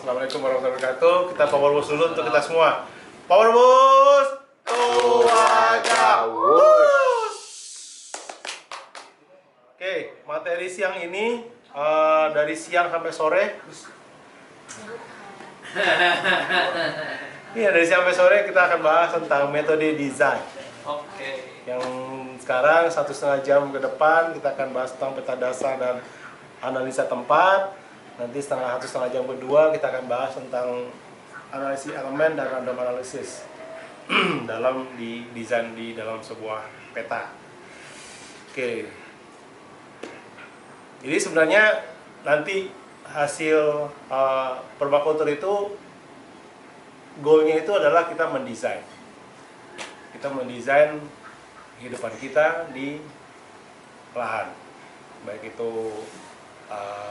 Assalamualaikum warahmatullahi wabarakatuh. Kita power boost dulu untuk kita semua. Power boost. Oke, materi siang ini dari siang sampai sore. Iya, dari siang sampai sore kita akan bahas tentang metode desain. Oke. Yang sekarang 1,5 jam ke depan kita akan bahas tentang peta dasar dan analisa tempat. Nanti satu setengah jam kedua kita akan bahas tentang analisis elemen dan random analysis dalam desain di dalam sebuah peta. Oke. Jadi sebenarnya nanti hasil permakultur itu goalnya itu adalah kita mendesain. Kita mendesain kehidupan kita di lahan, baik itu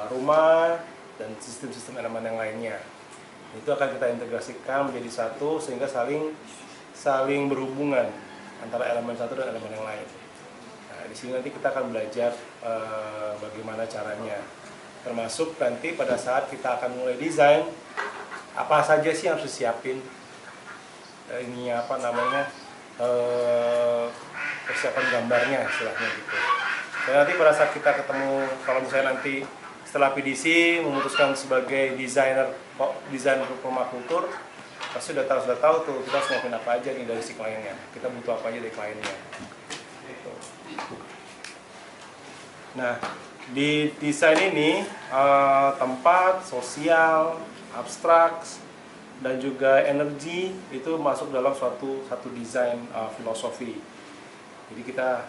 rumah dan sistem-sistem elemen yang lainnya. Itu akan kita integrasikan menjadi satu sehingga saling berhubungan antara elemen satu dan elemen yang lain. Nah, di sini nanti kita akan belajar bagaimana caranya. Termasuk nanti pada saat kita akan mulai desain, apa saja sih yang harus disiapin? Ini apa namanya? Persiapan gambarnya istilahnya gitu. Dan nanti pada saat kita ketemu, kalau misalnya nanti setelah PDC memutuskan sebagai desainer permakultur, pasti sudah tahu tuh kita harus nyiapin apa aja nih dari si kliennya. Kita butuh apa aja dari kliennya. Gitu. Nah, di desain ini tempat, sosial, abstrak, dan juga energi itu masuk dalam satu desain filosofi. Jadi kita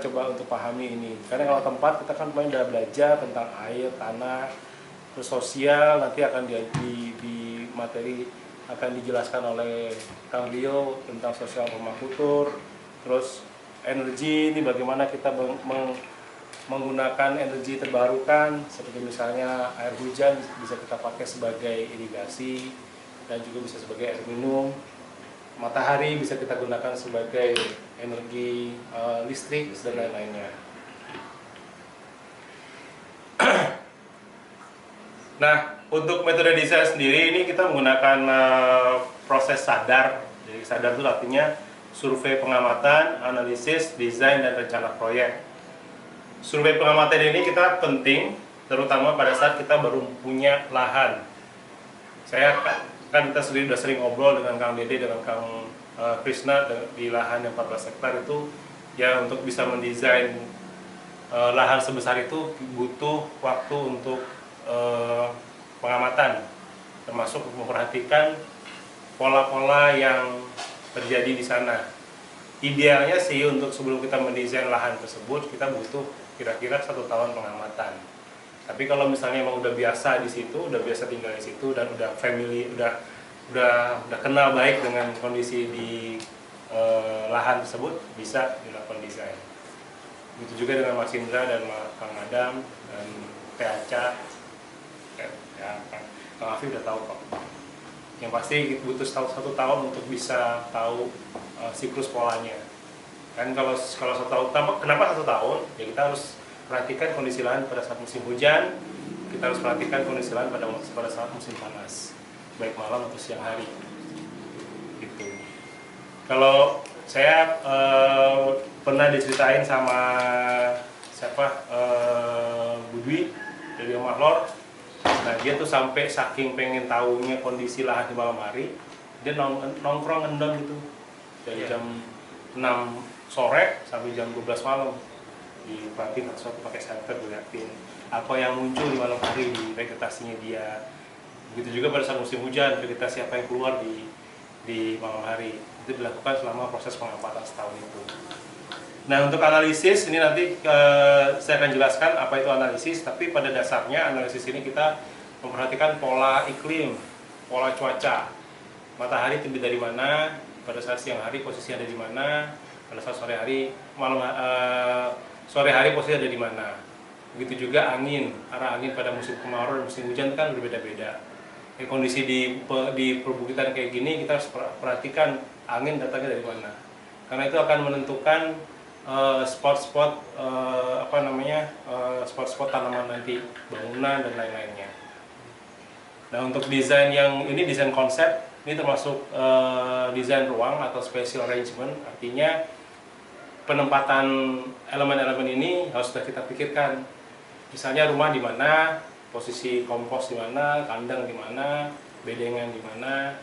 coba untuk pahami ini. Karena kalau tempat kita kan udah belajar tentang air, tanah, terus sosial nanti akan di materi akan dijelaskan oleh Kang Rio tentang sosial permakultur. Terus energi ini bagaimana kita menggunakan energi terbarukan seperti misalnya air hujan bisa kita pakai sebagai irigasi dan juga bisa sebagai air minum. Matahari bisa kita gunakan sebagai energi listrik dan lain-lainnya. Nah, untuk metode desain sendiri ini kita menggunakan proses sadar. Jadi sadar itu artinya survei pengamatan, analisis, desain, dan rencana proyek. Survei pengamatan ini kita penting, terutama pada saat kita baru punya lahan. Saya kan kita sudah sering ngobrol dengan Kang Dede, dengan Kang Krishna di lahan yang 14 hektar itu, ya untuk bisa mendesain lahan sebesar itu butuh waktu untuk pengamatan, termasuk memperhatikan pola-pola yang terjadi di sana. Idealnya sih untuk sebelum kita mendesain lahan tersebut kita butuh kira-kira 1 tahun pengamatan. Tapi kalau misalnya emang udah biasa di situ, udah biasa tinggal di situ dan udah family, udah kenal baik dengan kondisi di lahan tersebut, bisa dilakukan desain. Begitu juga dengan Mas Indra dan Kang Adam dan Aca, ya Kang Afif udah tahu kok. Yang pasti butuh 1 tahun untuk bisa tahu siklus polanya. Kan kalau 1 tahun, kenapa 1 tahun? Ya kita harus perhatikan kondisi lahan pada saat musim hujan, kita harus perhatikan kondisi lahan pada saat musim panas, baik malam atau siang hari. Gitu. Kalau saya pernah diceritain sama Budwi dari Om Mahlor. Nah, dia tuh sampai saking pengen tahunya kondisi lahan di malam hari, dia nongkrong ngendon gitu dari jam 6 sore sampai jam 12 malam, diperhatiin satu pakai senter, dilihatin apa yang muncul di malam hari di vegetasinya dia. Begitu juga pada saat musim hujan, vegetasi apa yang keluar di malam hari. Itu dilakukan selama proses pengamatan setahun itu. Nah, untuk analisis ini nanti saya akan jelaskan apa itu analisis, tapi pada dasarnya analisis ini kita memperhatikan pola iklim, pola cuaca. Matahari terbit dari mana, pada saat siang hari posisinya ada di mana, pada saat sore hari posisi ada di mana. Begitu juga angin, arah angin pada musim kemarau dan musim hujan kan berbeda-beda. Kondisi di perbukitan kayak gini kita harus perhatikan angin datangnya dari mana, karena itu akan menentukan spot-spot spot-spot tanaman nanti, bangunan dan lain-lainnya. Nah, untuk desain yang ini desain konsep, ini termasuk desain ruang atau spatial arrangement, artinya penempatan elemen-elemen ini harus sudah kita pikirkan. Misalnya rumah di mana, posisi kompos di mana, kandang di mana, bedengan di mana,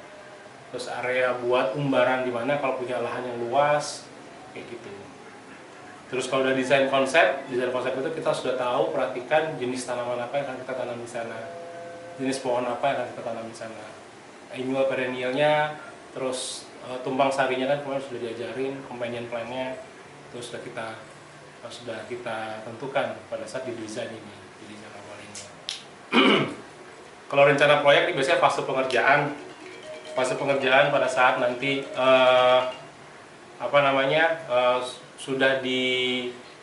terus area buat umbaran di mana kalau punya lahan yang luas, kayak gitu. Terus kalau udah desain konsep itu kita sudah tahu, perhatikan jenis tanaman apa yang akan kita tanam di sana, jenis pohon apa yang akan kita tanam di sana, annual perennialnya, terus tumpang sarinya kan kemarin sudah diajarin, companion plan-nya, terus sudah kita tentukan pada saat di desain ini, di desain awal ini. Kalau rencana proyek ini biasanya fase pengerjaan pada saat nanti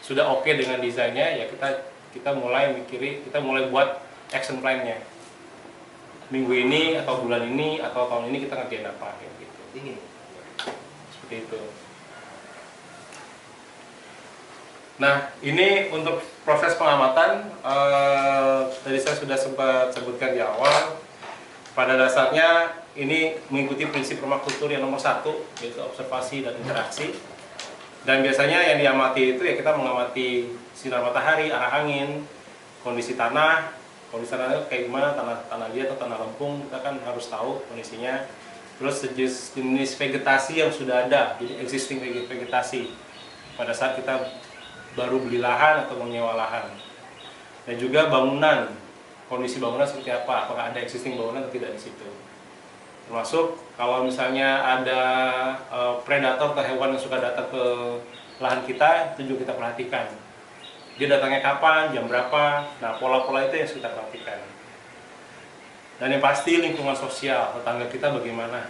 sudah oke dengan desainnya, ya kita mulai buat action plan-nya. Minggu ini atau bulan ini atau tahun ini kita ngerjain apa gitu. Seperti itu. Nah, ini untuk proses pengamatan, tadi saya sudah sempat sebutkan di awal. Pada dasarnya ini mengikuti prinsip permakultur yang nomor 1, yaitu observasi dan interaksi. Dan biasanya yang diamati itu ya kita mengamati sinar matahari, arah angin, kondisi tanah itu kayak gimana, tanah liat atau tanah lempung, kita kan harus tahu kondisinya. Terus jenis vegetasi yang sudah ada, jadi existing vegetasi pada saat kita baru beli lahan atau menyewa lahan. Dan juga bangunan, kondisi bangunan seperti apa, apakah ada existing bangunan atau tidak di situ. Termasuk kalau misalnya ada predator atau hewan yang suka datang ke lahan kita, itu juga kita perhatikan. Dia datangnya kapan, jam berapa, nah pola-pola itu yang kita perhatikan. Dan yang pasti lingkungan sosial, tetangga kita bagaimana,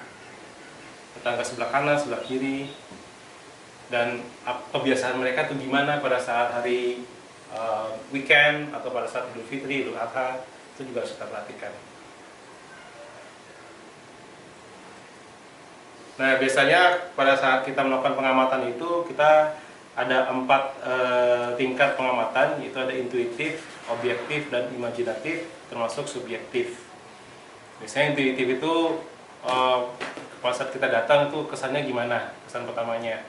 tetangga sebelah kanan, sebelah kiri, dan kebiasaan mereka itu gimana pada saat hari weekend atau pada saat Idul Fitri, Idul Adha, itu juga harus kita perhatikan. Nah, biasanya pada saat kita melakukan pengamatan itu kita ada 4 tingkat pengamatan, yaitu ada intuitif, objektif, dan imajinatif, termasuk subjektif. Biasanya intuitif itu pada saat kita datang itu kesannya gimana, kesan pertamanya.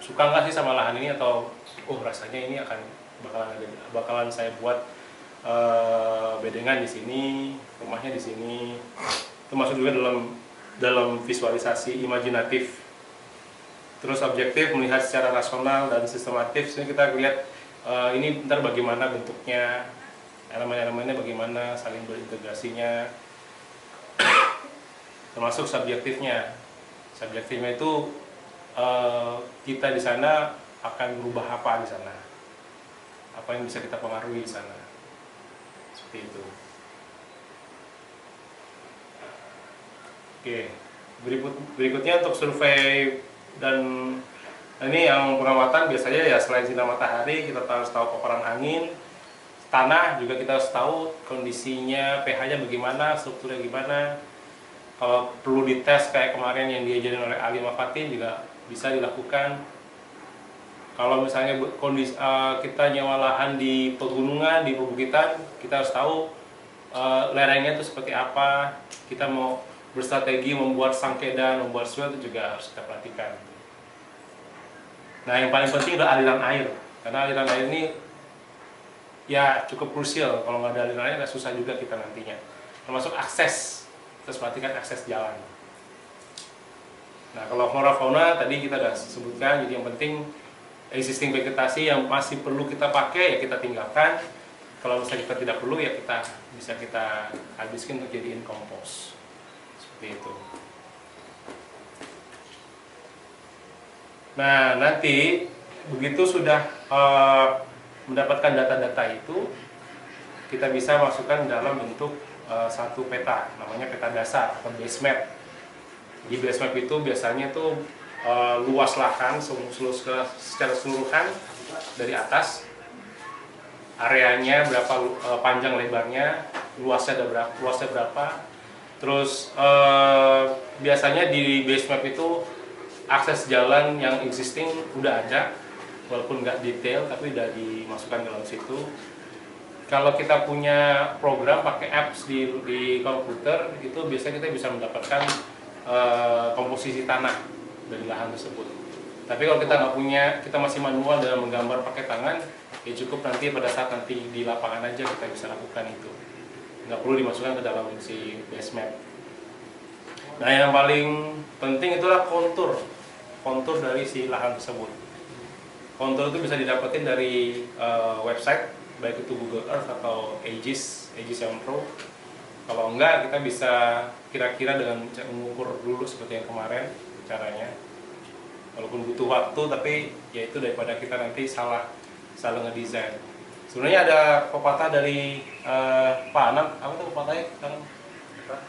Suka nggak sih sama lahan ini, atau rasanya ini bakalan saya buat bedengan di sini, rumahnya di sini. Itu masuk juga dalam visualisasi imajinatif. Terus objektif, melihat secara rasional dan sistematif. Sini kita lihat ini ntar bagaimana bentuknya, elemen-elemennya bagaimana, saling berintegrasinya. Termasuk subjektifnya. Subjektifnya itu kita di sana akan berubah apa di sana, apa yang bisa kita pengaruhi di sana, seperti itu. Oke, berikutnya untuk survei, dan ini yang pengamatan biasanya ya selain sinar matahari, kita harus tahu kotoran angin, tanah juga kita harus tahu kondisinya, pH-nya bagaimana, strukturnya gimana. Kalau perlu dites kayak kemarin yang diajarin oleh Ali Mafatin juga bisa dilakukan. Kalau misalnya kondisi kita nyewa lahan di pegunungan, di perbukitan, kita harus tahu lerengnya itu seperti apa. Kita mau berstrategi membuat sangkedan, membuat swell, itu juga harus kita perhatikan. Nah, yang paling penting adalah aliran air, karena aliran air ini ya cukup krusial. Kalau nggak ada aliran air, nggak susah juga kita nantinya. Termasuk akses, terus perhatikan akses jalan. Nah, kalau flora fauna tadi kita sudah sebutkan, jadi yang penting existing vegetasi yang masih perlu kita pakai ya kita tinggalkan. Kalau misalnya kita tidak perlu ya bisa kita habiskan untuk jadiin kompos. Seperti itu. Nah, nanti begitu sudah mendapatkan data-data itu, kita bisa masukkan dalam bentuk satu peta, namanya peta dasar atau base map. Di base map itu biasanya tuh luas lahan secara keseluruhan dari atas, areanya berapa, panjang lebarnya, luasnya berapa. Terus biasanya di base map itu akses jalan yang existing udah ada, walaupun nggak detail tapi udah dimasukkan dalam situ. Kalau kita punya program pakai apps di komputer, itu biasanya kita bisa mendapatkan komposisi tanah dari lahan tersebut. Tapi kalau kita nggak punya, kita masih manual dalam menggambar pakai tangan, ya cukup nanti pada saat nanti di lapangan aja kita bisa lakukan itu. Nggak perlu dimasukkan ke dalam si base map. Nah, yang paling penting itulah kontur dari si lahan tersebut. Kontur itu bisa didapetin dari website, baik itu Google Earth atau AGIS yang Pro. Kalau enggak, kita bisa kira-kira dengan mengukur dulu seperti yang kemarin caranya. Walaupun butuh waktu, tapi ya itu daripada kita nanti salah ngedesain. Sebenarnya ada pepatah dari Pak Anam, apa tuh pepatahnya?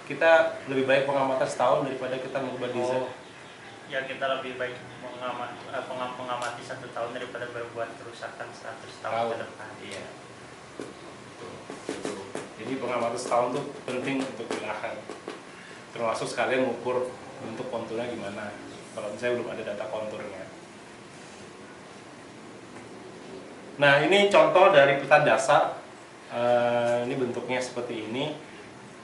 Kita lebih baik pengamatan setahun daripada kita mengubah desain. Ya, kita lebih baik mengamati 1 tahun daripada berbuat kerusakan 100 tahun ke depan. Iya. Jadi pengamatan setahun itu penting untuk lahan. Termasuk sekalian mengukur bentuk konturnya gimana. Kalau misalnya belum ada data konturnya. Nah, ini contoh dari peta dasar. Ini bentuknya seperti ini.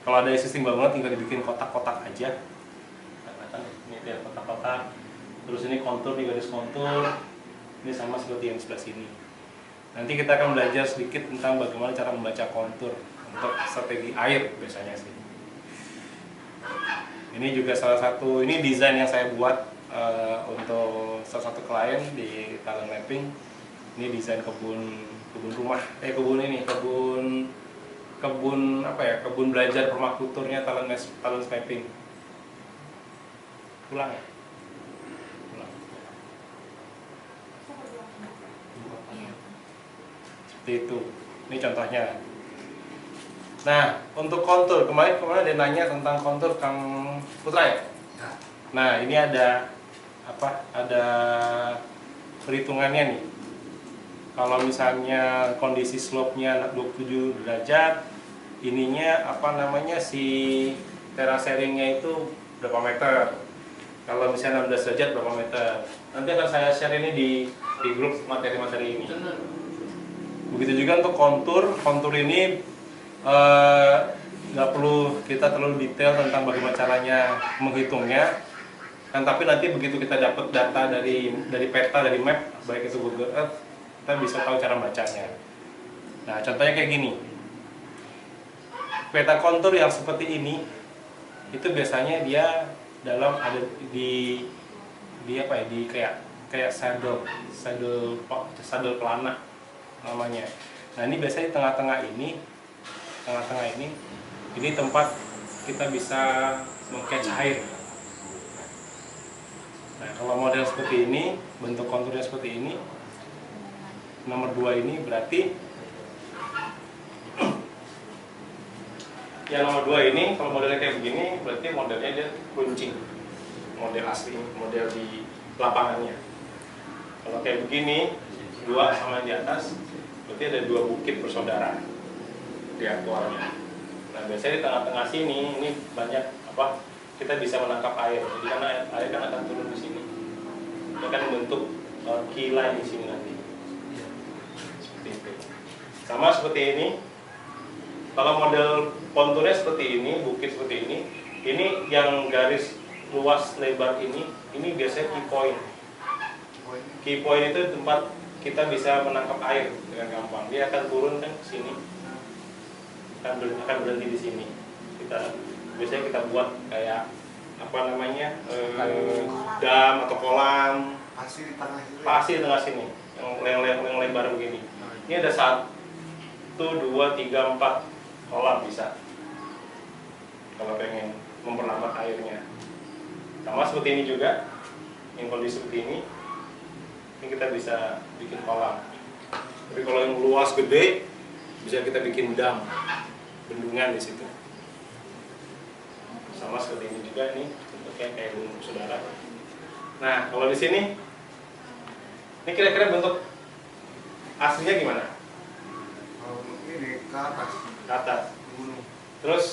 Kalau ada sistem bangunan tinggal dibikin kotak-kotak aja. Ini dia kotak-kotak. Terus ini kontur, di garis kontur. Ini sama seperti yang sebelah sini. Nanti kita akan belajar sedikit tentang bagaimana cara membaca kontur untuk strategi air biasanya sih. Ini juga salah satu, ini desain yang saya buat untuk salah satu klien di Talent Mapping. Ini desain kebun rumah, kebun belajar permakulturnya Talent Mapping. Pulang ya? Pulang. Seperti itu. Ini contohnya. Nah, untuk kontur, kemarin ada nanya tentang kontur Kang Putra ya? Nah, ini ada ada perhitungannya nih. Kalau misalnya kondisi slope-nya 27 derajat, ininya si terasering-nya itu berapa meter? Kalau misalnya 16 derajat berapa meter? Nanti akan saya share ini di grup materi-materi ini. Begitu juga untuk kontur ini nggak perlu kita terlalu detail tentang bagaimana caranya menghitungnya. Tapi nanti begitu kita dapat data dari peta, dari map, baik itu Google Earth, kita bisa tahu cara bacanya. Nah, contohnya kayak gini. Peta kontur yang seperti ini, itu biasanya dia ada di kayak saddle pelana namanya. Nah, ini biasanya di tengah-tengah ini tempat kita bisa meng-catch air. Nah, kalau model seperti ini, bentuk konturnya seperti ini, nomor 2 ini berarti yang nomor 2 ini, kalau modelnya kayak begini, berarti modelnya dia runcing, model asli, model di lapangannya. Kalau kayak begini, 2 sama yang di atas, berarti ada 2 bukit bersaudara di aktuarnya. Nah, biasanya di tengah-tengah sini, ini banyak kita bisa menangkap air. Jadi karena air kan akan turun di sini, dia akan membentuk kilai di sini nanti. Seperti itu. Sama seperti ini. Kalau model konturnya seperti ini, bukit seperti ini yang garis luas lebar ini biasanya key point. Key point itu tempat kita bisa menangkap air dengan gampang. Dia akan turun kan ke sini, akan berhenti di sini. Biasanya kita buat kayak dam atau kolam. Pasir di tengah sini, yang lebar begini. Ini ada 1, 2, 3, 4 kolam bisa. Kalau pengen memperlambat airnya. Sama seperti ini juga, yang kondisi seperti ini kita bisa bikin kolam. Tapi kalau yang luas gede, bisa kita bikin dam, bendungan di situ. Sama seperti ini juga nih, bentuknya kayak bendung saudara. Nah, kalau di sini, ini kira-kira bentuk aslinya gimana? Ini ke atas. Ke atas. Terus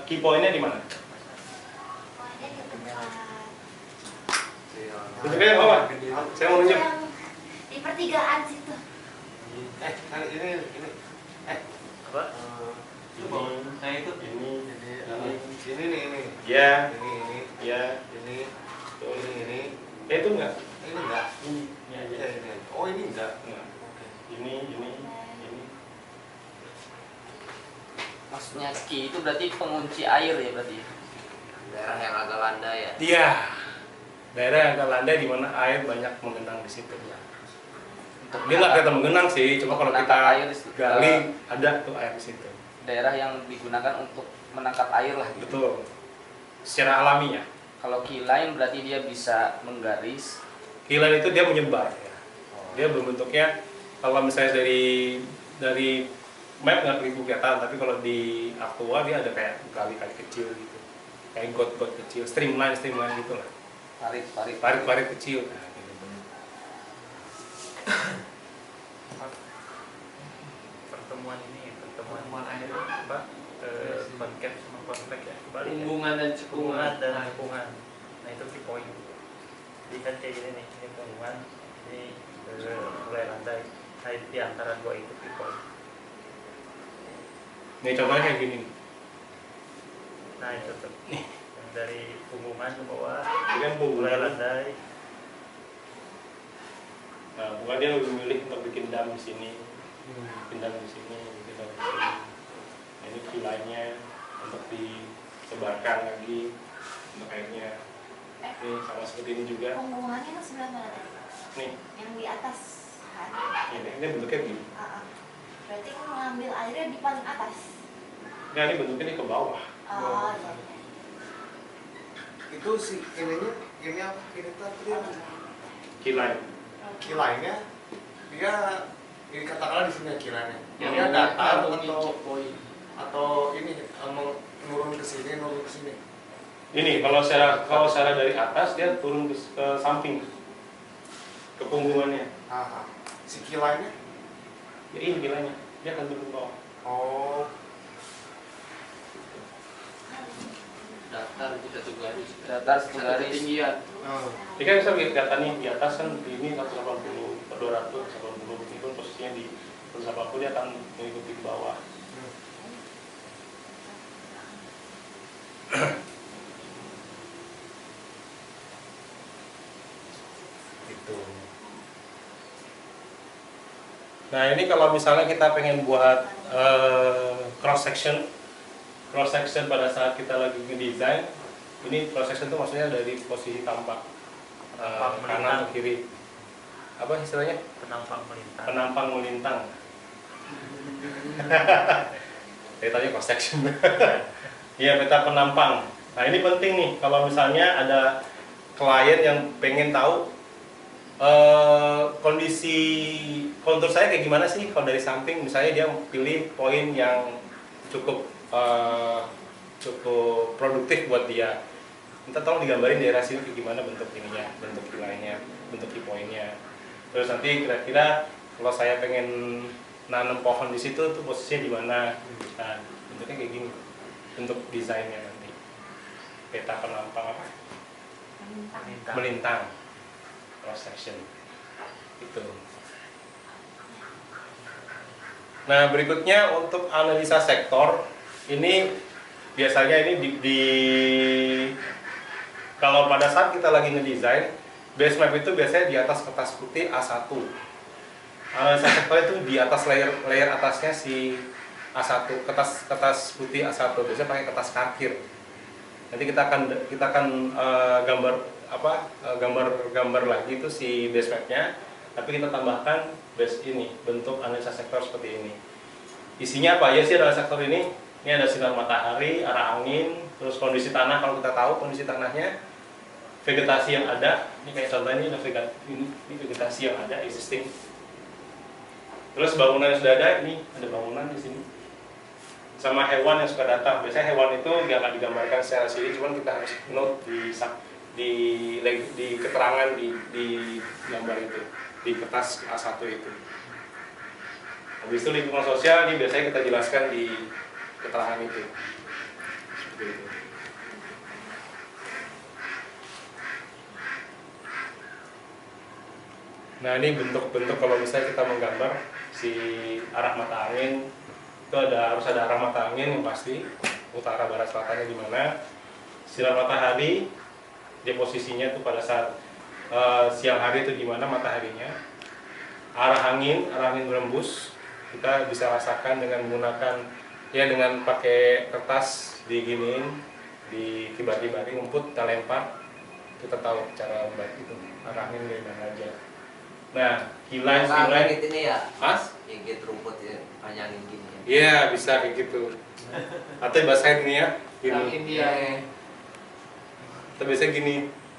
key point-nya di mana? Bentuknya apa? Saya mau nunjuk. Di pertigaan situ. Ini Apa? Nah itu ini Ini nih. ya Ini. ya Ini. Ini. itu enggak Ini enggak. ini aja Ya, ini. Oh, ini enggak. Enggak. Oke. ini maksudnya ki itu berarti pengunci air ya berarti. Daerah yang agak landai ya. iya daerah yang agak landai di mana air banyak mengenang di situ. Untuk Dia nggak kelihatan mengenang sih, cuma kalau kita menangkap air di situ. gali ada tuh air di situ. Daerah yang digunakan untuk menangkap air lah gitu. Betul. Secara alami ya. Kalau key line berarti dia bisa menggaris. Kilat itu dia menyebar ya. Dia berbentuknya kalau misalnya dari map nggak kelihatan, tapi kalau di Aqua dia ada kayak kali-kali kecil gitu. Kayak got-got kecil, streamline gitu lah. Parit kecil. Nah, gitu. Pertemuan air apa? Konkav sama konvek ya. Kembali ya. Hubungan dan Hubungan dan cekungan. Nah itu key point. Jadi kan kayak gini nih, ini hubungan, ini mulai landai. Nah di antara dua itu key point. Nih contohnya kayak gini. Nah itu tuh. Yang dari hubungan ke bawah, Ini kan mulai hubungan. landai. Nah, bukan dia lebih milih untuk bikin dam di sini, bikin dam di sini, bikin dam di sini. Nah, ini kilainya untuk disebarkan lagi untuk airnya. Ini sama seperti ini juga. Pembuangannya itu sebelah mana tadi? Nih, Yang di atas kan? ini bentuknya gini. Berarti mengambil airnya di paling atas. Nah, ini bentuknya ini ke bawah. Oh iya. Itu si ininya, ini apa? Ini tadi apa? Kilai. Kilainya dia ini katakanlah di sini kilainya. Yang Dia datar poin. atau ini nurun ke sini, nurun ke sini. Ini kalau secara dari atas dia turun ke samping, ke punggungannya. Si kilainya? Ya ini kilainya, dia akan turun ke bawah. Oh, Datar satu garis. Datar satu garis. Ketinggian. Ini kan bisa lihat nih di atas kan ini 180 per 200, 180 ini pun posisinya di 180 dia akan mengikuti ke bawah. Gitu. Nah ini kalau misalnya kita pengen buat cross section pada saat kita lagi ngedesain, ini cross section itu maksudnya dari posisi tampak kanan ke kiri. Apa istilahnya? Penampang melintang. Penampang melintang. Saya tanya cross section. Iya, peta penampang. Nah ini penting nih kalau misalnya ada klien yang pengen tahu kondisi kontur saya kayak gimana sih kalau dari samping, misalnya dia pilih poin yang cukup produktif buat dia, minta tolong digambarin daerah sini kayak gimana bentuk ininya, bentuk kilainya, bentuk key pointnya. Terus nanti kira-kira kalau saya pengen nanam pohon di situ tuh posisinya di mana, nah bentuknya kayak gini, bentuk desainnya nanti peta penampang apa? Melintang. Cross section itu. Nah berikutnya untuk analisa sektor ini biasanya ini kalau pada saat kita lagi ngedesain base map itu biasanya di atas kertas putih A1. Analisa sektor itu di atas layer atasnya si A1, kertas putih A1 biasanya pakai kertas karbon. Nanti kita akan gambar lagi itu si base mapnya, tapi kita tambahkan base ini, bentuk analisa sektor seperti ini. Isinya apa aja sih analisa sektor ini? Ini ada sinar matahari, arah angin, terus kondisi tanah kalau kita tahu kondisi tanahnya, vegetasi yang ada, ini kayak contohnya ini vegetasi yang ada existing. Terus bangunan yang sudah ada, ini ada bangunan di sini. Sama hewan yang suka datang. Biasanya hewan itu nggak akan digambarkan secara sini, cuman kita harus note di keterangan di gambar itu, di kertas A1 itu. Habis itu lingkungan sosial ini biasanya kita jelaskan di keterangan itu. Seperti itu. Nah ini bentuk-bentuk kalau misalnya kita menggambar si arah mata angin itu harus ada arah mata angin yang pasti, utara barat selatannya di mana. Sinar matahari dia posisinya itu pada saat siang hari itu di mana mataharinya. Arah angin berembus kita bisa rasakan dengan menggunakan dengan pakai kertas diginiin, dikibar-kibari, rumput kita lempar, kita tahu cara membuat itu arah angin dari mana aja. Nah, kilat gitu ini ya, Mas? gigit rumput ya, panjangin gini ya. Iya, bisa kayak gitu. Atau bahasa ini ya, Yang gini. India ya. Atau biasanya gini,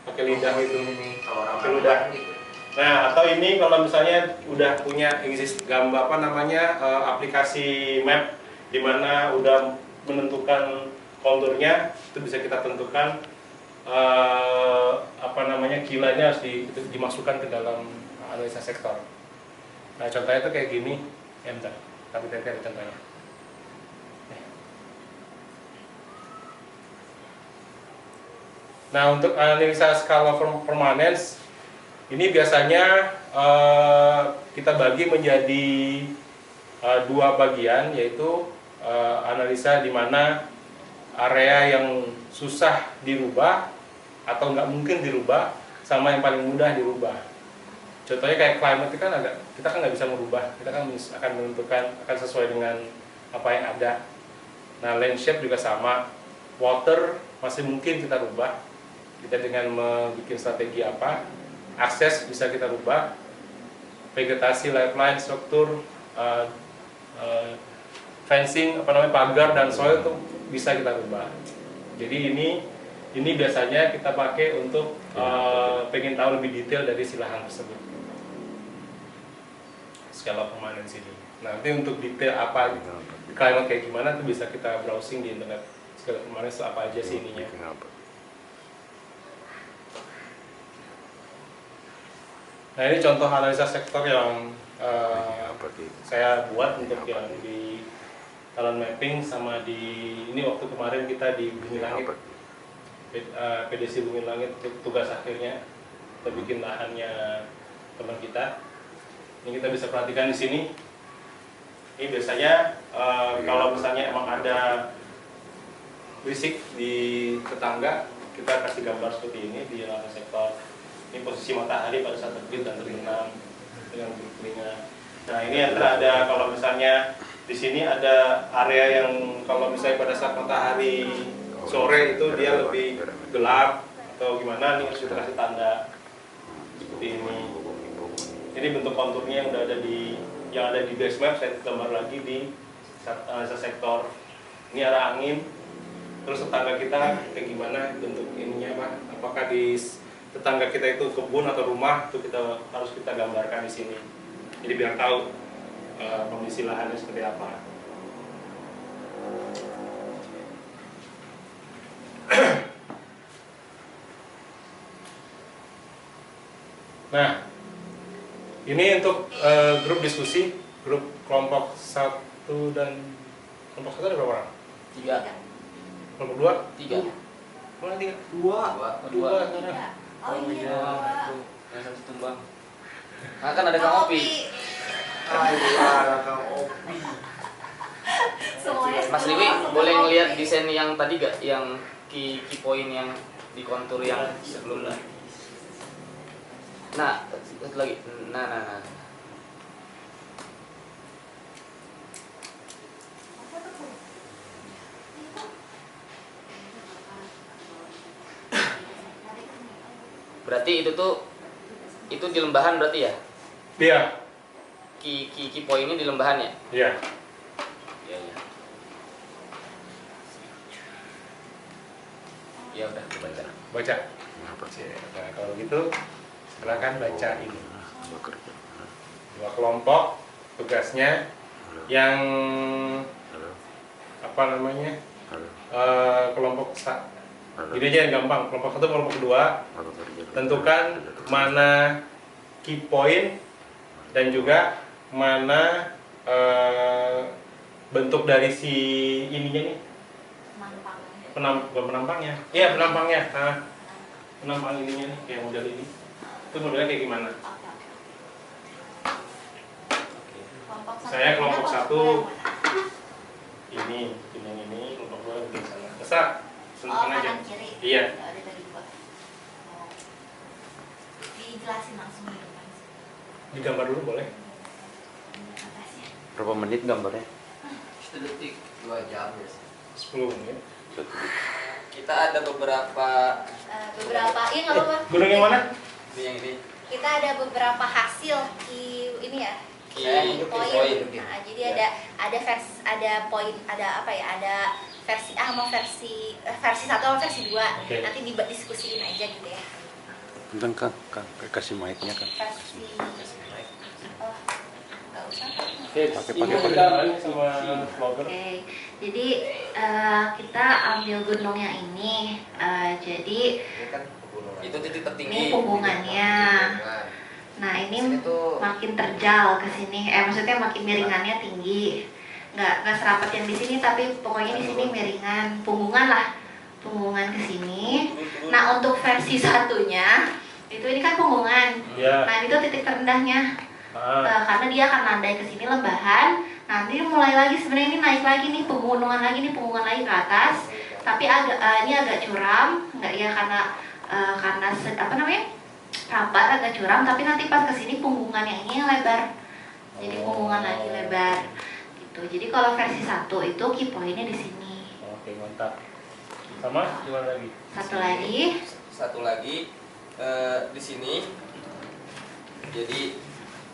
pakai lidah gitu. Kalau orang Pakai lidah. gitu. Nah, atau ini kalau misalnya udah punya gambar aplikasi map di mana udah menentukan konturnya, itu bisa kita tentukan kilanya harus dimasukkan ke dalam analisa sektor. Nah, contohnya itu kayak gini, bentar, tapi ada contohnya. Nah, untuk analisa skala permanence ini biasanya kita bagi menjadi dua bagian, yaitu analisa di mana area yang susah dirubah atau nggak mungkin dirubah sama yang paling mudah dirubah. Contohnya kayak climate kan kita kan nggak bisa merubah, kita kan akan menentukan, akan sesuai dengan apa yang ada. Nah, land shape juga sama, water masih mungkin kita rubah, kita dengan membuat strategi apa, akses bisa kita rubah, vegetasi, lifeline, struktur, fencing, pagar dan soil itu bisa kita rubah. Jadi ini biasanya kita pakai untuk pengen tahu lebih detail dari si lahan tersebut. Skala permanence ini. Nanti untuk detail apa climate kayak gimana itu bisa kita browsing di internet. Skala permanence apa aja sih ininya. Nah, ini contoh analisa sektor yang saya buat untuk yang di talent mapping sama ini waktu kemarin kita di Bumi Langit, PDC Bumi Langit, tugas akhirnya kita bikin lahannya teman kita. Ini kita bisa perhatikan di sini. Ini biasanya kalau misalnya emang ada berisik di tetangga, kita kasih gambar seperti ini di analisa sektor. Ini posisi matahari pada saat terbit dan terbenam dengan berkeringat. Nah, ini ada kalau misalnya di sini ada area yang kalau misalnya pada saat matahari sore itu dia lebih gelap atau gimana, nih harus kita kasih tanda seperti ini. Ini bentuk konturnya yang udah ada di base map, saya gambar lagi di analisa sektor. Ini arah angin, terus tetangga kita kayak gimana bentuk ininya Pak? Apakah di tetangga kita itu kebun atau rumah, itu harus kita gambarkan di sini. Jadi biar tahu kondisi lahannya seperti apa. Nah, ini untuk grup diskusi, grup kelompok 1 dan kelompok 1 ada berapa orang? 3. Kelompok 2? 3. Mana 3? 2. 2. Oh iya. Yang satu tumbang. Nah, kan ada Kang Opi. Iya, Kang Opi. Semuanya Mas Liwi boleh ngelihat desain yang tadi gak? Yang key point yang di kontur yang sebelumnya. Nah, satu lagi. Nah. Berarti itu di lembahan berarti ya? Iya. Key point ini di lembahan ya? Iya. Iya. Ya udah, baca. Baca. Nah, kalau gitu silakan baca ini. 2 kelompok tugasnya yang kelompok ini aja yang gampang, kelompok 1, kelompok 2 tentukan mana key point dan juga mana bentuk dari si ininya nih, penampangnya. Iya, penampangnya. Nah, penampang ininya nih kayak model ini. Itu modelnya kayak gimana? Kelompok Saya kelompok Ada satu. yang ini bikin yang ini, kelompok 2 bikin sana. Terserah, mana? tentukan aja. Kanan kiri. Iya. Ada bagi dua. Oh. Dijelasin langsung di depan. Digambar dulu boleh? Atasnya. Berapa menit gambarnya? 1 detik, 2 jam ya. 10 menit. Kita ada beberapa Beberapa, iya nggak apa-apa. Gunung yang mana? ini yang ini. Kita ada beberapa hasil ini ya. Saya Key untuk point. poin. Nah, jadi ada versi, ada poin, ada apa ya? Ada versi A sama versi 1 sama versi 2. Oke. Nanti diskusiin aja gitu ya. Bentar Kang, kasih mic-nya Kang. Versi oh, nggak usah. Oke, Pakai, ini pakai. kita main sama vlogger. Oke, jadi kita ambil gunung yang ini. Jadi Ini kan pegunungan. Itu titik tertinggi. ini punggungannya. Nah ini Sini tuh- makin terjal ke sini. Maksudnya makin miringannya tinggi. Nggak serapat yang di sini, tapi pokoknya di sini miringan, punggungan lah, punggungan ke sini. Nah untuk versi satunya itu ini kan punggungan. Ya. Nah itu titik terendahnya. Karena dia akan landai ke sini lembahan. Nanti mulai lagi sebenarnya ini naik lagi nih penggunungan lagi ke atas. Tapi ini agak curam, nggak ya karena apa namanya rapat agak curam. Tapi nanti pas ke sini punggungan yang ini yang lebar. Jadi punggungan lagi lebar. Gitu. Jadi kalau versi 1 itu key point-nya di sini. Oke, mantap. Sama gimana lagi? Satu lagi. Di sini. Jadi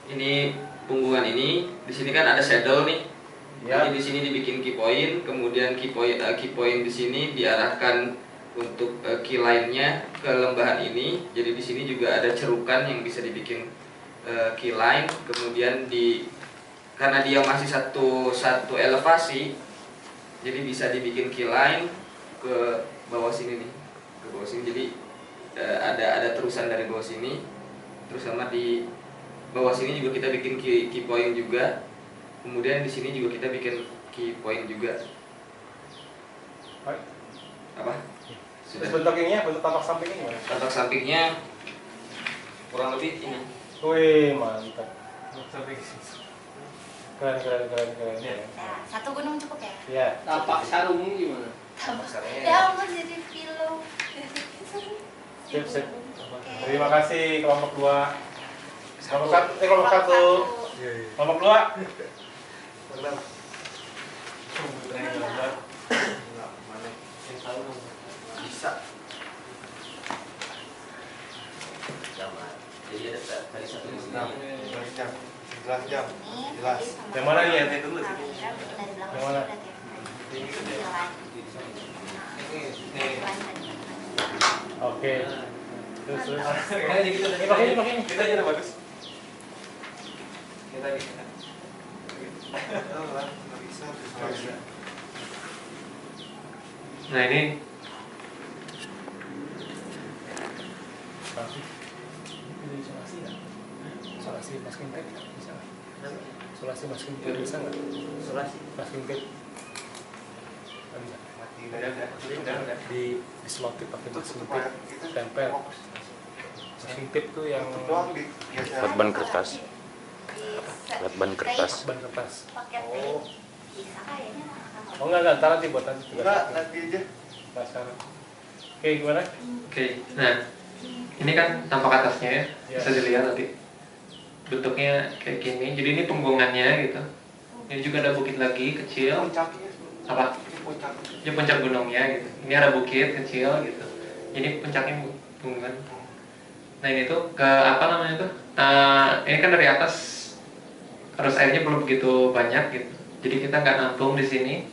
ini punggungan ini, di sini kan ada saddle nih. Ya. Jadi di sini dibikin key point, kemudian key point di sini diarahkan untuk key line-nya ke lembahan ini. Jadi di sini juga ada cerukan yang bisa dibikin key line, kemudian karena dia masih satu elevasi, jadi bisa dibikin key line ke bawah sini nih, ke bawah sini. Jadi ada terusan dari bawah sini, terus sama di bawah sini juga kita bikin key point juga. Kemudian di sini juga kita bikin key point juga. Baik. Apa? Terus bentuk ininya, bentuk tapak sampingnya gimana? Tapak sampingnya kurang lebih ini. Wih, mantap. Keren. Nah, satu gunung cukup ya? Ya. Tapak sarungnya gimana? Ya ampun jadi film. Sip. Oke. Terima kasih kelompok 2. Kelompok 1. Kelompok satu. Kelompok 2. Benar. Benar. Mana? Yang tahu dong. Bisa. Jadi ada tadi satu di sini. Jam. Jelas jam. Ini Jelas. tadi sama Yang mana nih? kamera Yang dulu. dari belakang Yang mana? sudah ya. Jalan. Oke. Terus. Kayaknya gitu. Ini pakai ini. Kita aja udah bagus. Kita gitu. Nggak bisa. Nah ini Isolasi nggak? Isolasi masking tape bisa nggak? Isolasi masking tape bisa nggak? Isolasi. Masking tape nggak bisa. Mati udah. Di selotip pakai masking tape tempel. Masking tape tuh yang Doang di biasa. Buat ban kertas. Buat ban kertas. ban kertas. Pakai tape. Bisa kayaknya. Oh enggak, ntar nanti buat nanti juga. Enggak, nanti aja. Nah, sekarang. Oke, gimana? oke. Nah ini kan tampak atasnya ya, Ya. bisa dilihat nanti bentuknya kayak gini. Jadi ini punggungannya gitu. Ini juga ada bukit lagi kecil. Puncaknya. Apa? Ini puncak. Ini puncak gunungnya gitu. Ini ada bukit kecil gitu. Ini puncaknya punggungan. Nah ini tuh ke apa namanya tuh? Ini kan dari atas arus airnya belum begitu banyak gitu. Jadi kita nggak nampung di sini.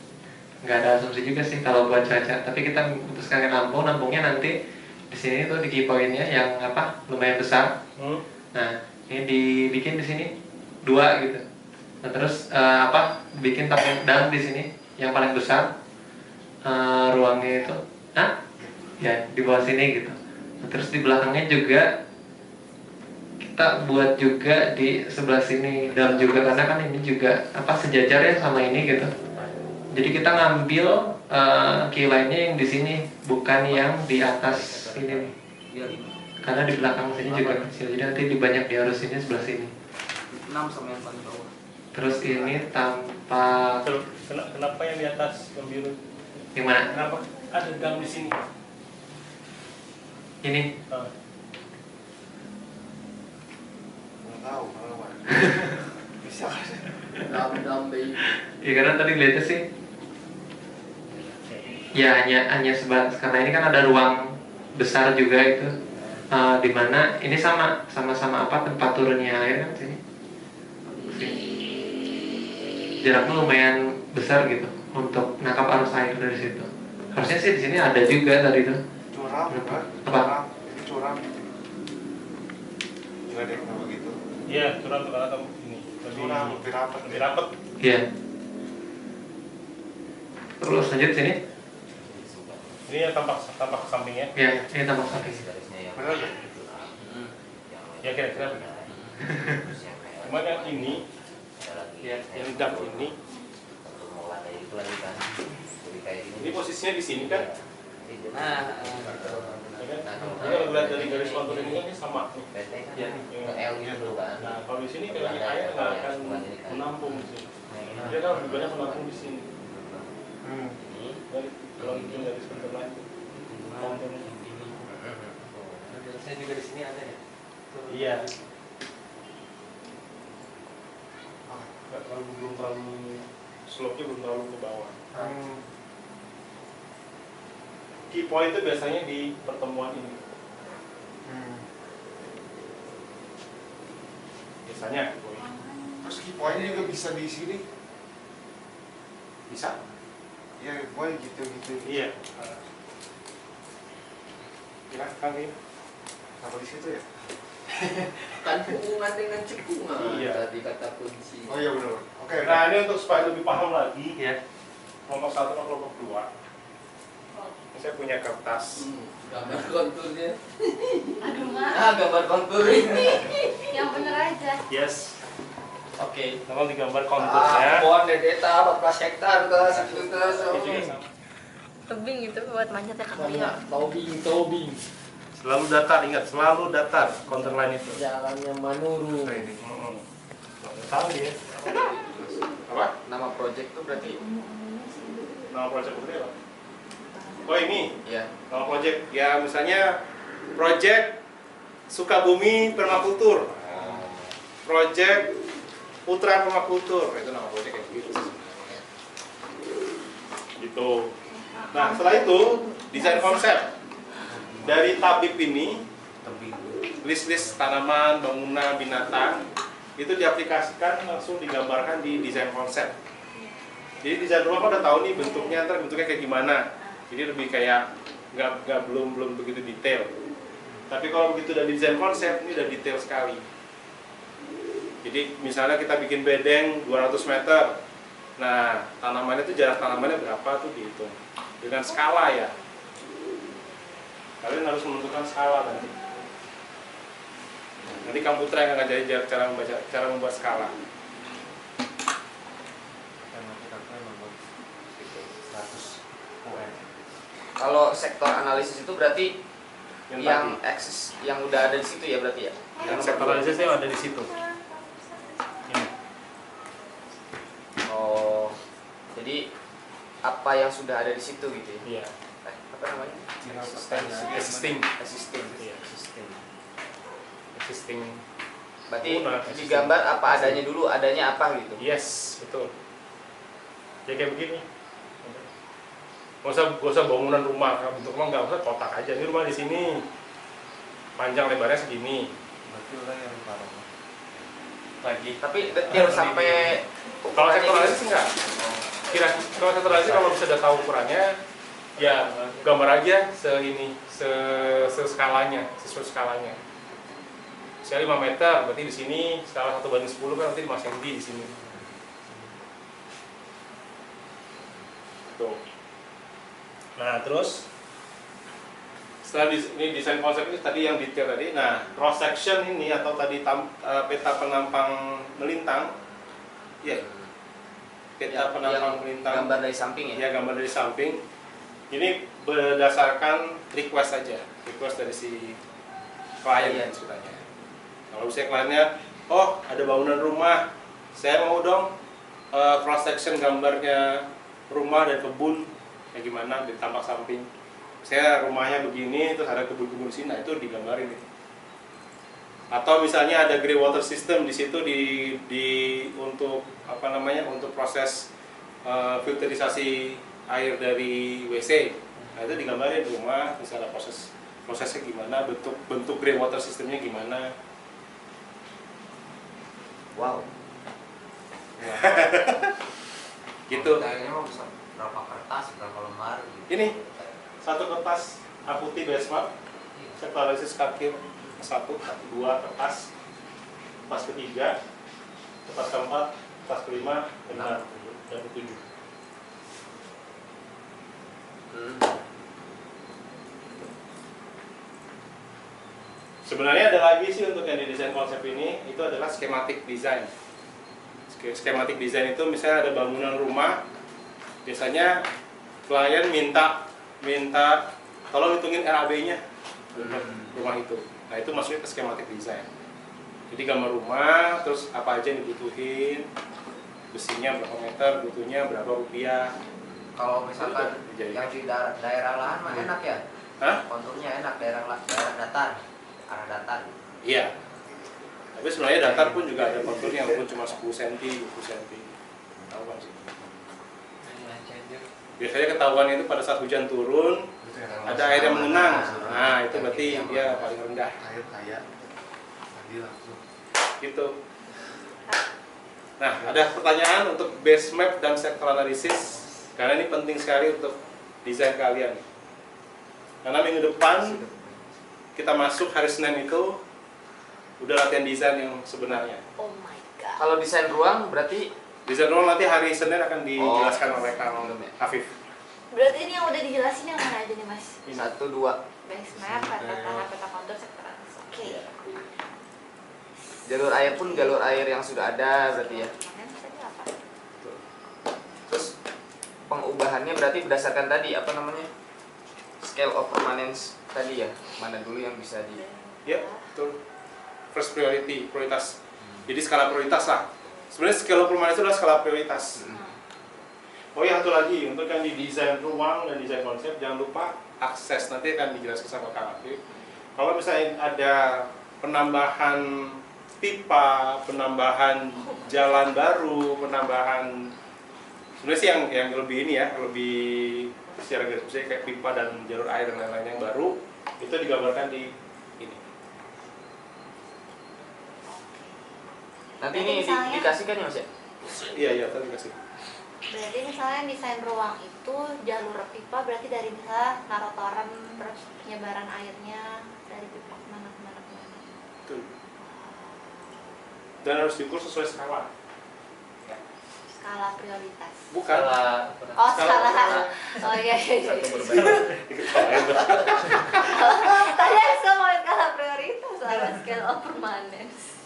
Nggak ada asumsi juga sih kalau buat cuaca. Tapi kita memutuskan nampungnya nanti di sini tuh di key point-nya yang apa lumayan besar. Nah ini dibikin di sini 2 gitu. Nah terus bikin dam di sini yang paling besar ruangnya itu, ya di bawah sini gitu. Nah, terus di belakangnya juga kita buat juga di sebelah sini dam juga karena kan ini juga sejajar ya sama ini gitu. Jadi kita ngambil key line-nya yang di sini, bukan yang di atas ini. Karena di belakang sini juga kecil, jadi nanti di banyak di arus ini sebelah sini. 6 sama yang paling bawah. Terus ini tanpa Terus, kenapa yang di atas yang biru? yang mana? Kenapa? Ada dam di sini. Ini. Ah. Nggak tahu kenapa. Bisa. Dam bayi. Ya karena tadi lihatnya sih. Ya hanya sebatas karena ini kan ada ruang besar juga itu. Di mana ini sama-sama apa tempat turunnya air kan sini. Jaraknya lumayan besar gitu untuk nangkap arus air dari situ. Harusnya sih di sini ada juga tadi itu. Curam, kan? Apa? Curam. Itu curam. Nggak deh, nggak begitu. Iya, curang karena kamu ini Curam, lebih rapat. lebih rapet. Iya. Terus lanjut sini. Ini yang tampak ke sampingnya. Ya, ini tampak samping. Benar nggak? Ya kira-kira. Cuma yang ini, ya, yang dam ini posisinya di sini kan? Nah, Ya kan? Jadi kalau lihat dari garis kontur ini kan ini sama nih. ya, Yang- gitu kan. Nah, kalau di sini kayaknya air nggak akan menampung di sini. Dia kan lebih banyak menampung di sini. Dari kalau bikin garis kontur lain, konturnya. Saya juga di sini ada ya. Iya. Nggak terlalu belum terlalu slope-nya belum terlalu ke bawah. Key point itu biasanya di pertemuan ini. Biasanya. Terus key point-nya juga bisa di sini. Bisa? Ya, boy gitu-gitu. Iya. Kira kan ini. Apa di situ ya? Kan hubungan dengan cekungan. Iya. Tadi kata kunci. Oh iya benar. Oke. Nah ini untuk supaya lebih paham lagi, Ya. kelompok 1 dan kelompok 2. Ini saya punya kertas. Gambar konturnya. Aduh mak, Gambar kontur ini. yang bener aja. Yes. Oke. Tolong digambar konturnya. Pohon dedeta 14 hektar terus itu terus. Ini juga sama. Tebing itu buat manjat ya Kang Rio. Tobing. Selalu datar, ingat selalu datar kontur line itu. Jalannya Manuru. Tahu ya? Apa? Nama project tuh berarti Nama project itu apa? Oh ini, ya. nama project ya misalnya project Sukabumi Permakultur, project Putra Permakultur, itu nama project kayak gitu. Gitu. Nah setelah itu desain konsep dari tabib ini, list-list tanaman, bangunan, binatang itu diaplikasikan langsung digambarkan di desain konsep. Jadi desain rumah udah tahu nih bentuknya, ntar bentuknya kayak gimana. Jadi lebih kayak belum begitu detail. Tapi kalau begitu udah desain konsep, ini udah detail sekali. Jadi misalnya kita bikin bedeng 200 meter. Nah, tanamannya itu jarak tanamannya berapa tuh dihitung. Dengan skala ya. Kalian harus menentukan skala nanti. Nanti Kang Putra yang akan ngajarin cara membuat skala. Kalau sektor analisis itu berarti yang tadi. eksis yang udah ada di situ ya berarti ya. Yang sektor analisisnya ada di situ. Ini. Oh, jadi apa yang sudah ada di situ gitu ya? Iya. Apa namanya? Existing. Existing. Iya. Existing. Berarti Guna, digambar apa adanya dulu, adanya apa gitu. Yes, betul. Ya kayak begini. Gak usah bangunan rumah, bentuk rumah nggak usah kotak aja. Ini rumah di sini, panjang lebarnya segini. Berarti orang yang parah. Lagi. Tapi detail sampai Kalau sektor analisis enggak. Kalau sektor analisis kalau bisa udah tahu ukurannya, ya gambar aja seskalanya, sesuai skalanya. Misalnya 5 meter, berarti di sini skala 1/10 kan nanti di Mas Hendy di sini. Tuh. Nah, terus setelah ini desain konsep ini tadi yang detail tadi. Nah, cross section ini atau tadi peta penampang melintang. Ya. Peta penampang melintang. gambar dari samping ya. Ya, gambar dari samping. Ini berdasarkan request saja, request dari si klien ceritanya. Kalau misalnya kliennya, oh ada bangunan rumah saya mau dong cross section gambarnya rumah dan kebun kayak gimana di tampak samping. Saya rumahnya begini, terus ada kebun-kebun sini, nah itu digambarin itu. Atau misalnya ada grey water system di situ untuk apa namanya, untuk proses filterisasi air dari WC. Nah itu digambarin rumah, misalnya prosesnya gimana, bentuk grey water systemnya gimana. Wow. Gitu. Kayaknya mau bisa berapa kertas, berapa lembar gitu. Ini satu kertas A-putih basement, sektoralisis kakir 1, 2 kertas, kertas ketiga, kertas keempat, kertas kelima, dan ketujuh. Sebenarnya ada lagi sih untuk yang didesain konsep ini, itu adalah schematic design. Schematic design itu misalnya ada bangunan rumah, biasanya klien minta tolong hitungin RAB-nya rumah itu. Nah itu masuknya ke schematic design. Jadi gambar rumah, terus apa aja yang dibutuhin, besinya berapa meter, butuhnya berapa rupiah. Kalau misalkan yang di daerah lahan mah enak ya? Hah? Konturnya enak, daerah datar, arah datar. Iya. Tapi sebenarnya datar pun juga ada konturnya, walaupun cuma 10 cm, 20 cm. Tahu kan sih? Biasanya ketahuan itu pada saat hujan turun, ada air yang mengenang. Nah, itu berarti dia paling rendah. Air kayak tadi langsung. Gitu. Nah, ada pertanyaan untuk base map dan sector analysis, karena ini penting sekali untuk desain kalian. Karena minggu depan kita masuk hari Senin itu udah latihan desain yang sebenarnya. Oh my god. Kalau desain ruang berarti Desain ruang nanti hari Senin akan dijelaskan oleh Kang Afif. Berarti ini yang udah dijelasin yang mana aja nih Mas? 1, 2. Base map, peta kontur, sektor analysis. Oke. Jalur air pun jalur air yang sudah ada berarti ya. Terus pengubahannya berarti berdasarkan tadi apa namanya? Scale of permanence tadi ya. Mana dulu yang bisa di Ya, betul. First priority, prioritas. Jadi skala prioritas lah. Sebenarnya skala permanence itu adalah skala prioritas. Oh ya, satu lagi untuk yang di desain ruang dan desain konsep, jangan lupa akses, nanti akan dijelaskan sama Kang Afif. Kalau misalnya ada penambahan pipa, penambahan jalan baru, penambahan sebenarnya sih yang lebih ini ya, lebih secara garis besar kayak pipa dan jalur air dan lain-lain yang baru itu digambarkan di ini. nanti ini Misalnya- dikasihkan ya Mas ya? Iya, tadi kasih. Berarti misalnya desain ruang itu jalur pipa berarti dari misalnya naruh toren terus penyebaran airnya dari pipa kemana. Betul. Dan harus diukur sesuai skala. Skala prioritas. Bukan. Oh skala. Oh iya. Tadi aku ngomongin skala prioritas sama scale of permanence.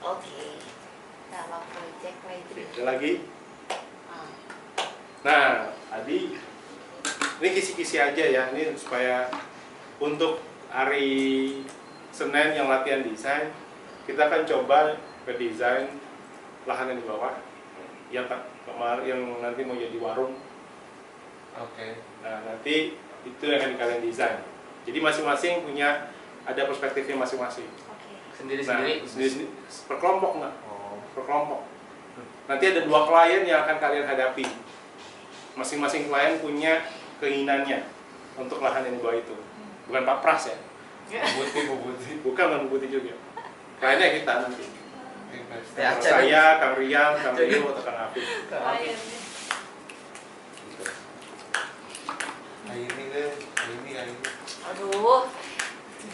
Oke. Dalam project Ada lagi. Nah, tadi ini kisi-kisi aja ya, ini supaya untuk hari Senin yang latihan desain, kita akan coba desain lahan yang di bawah, yang nanti mau jadi warung. Oke. Nah, nanti itu yang akan kalian desain. Jadi masing-masing punya ada perspektifnya masing-masing. Oke. Sendiri-sendiri. Nah, sendiri per kelompok nggak? Oh. Per kelompok. Nanti ada 2 klien yang akan kalian hadapi. Masing-masing klien punya keinginannya untuk lahan yang di bawah itu. Bukan Pak Pras ya? Bubut. Bukan Bupati juga. Kliennya kita nanti. Ya, Saya, Kang Rian, Kang Rio, atau Kang Afif. Ini deh, ini. Aduh,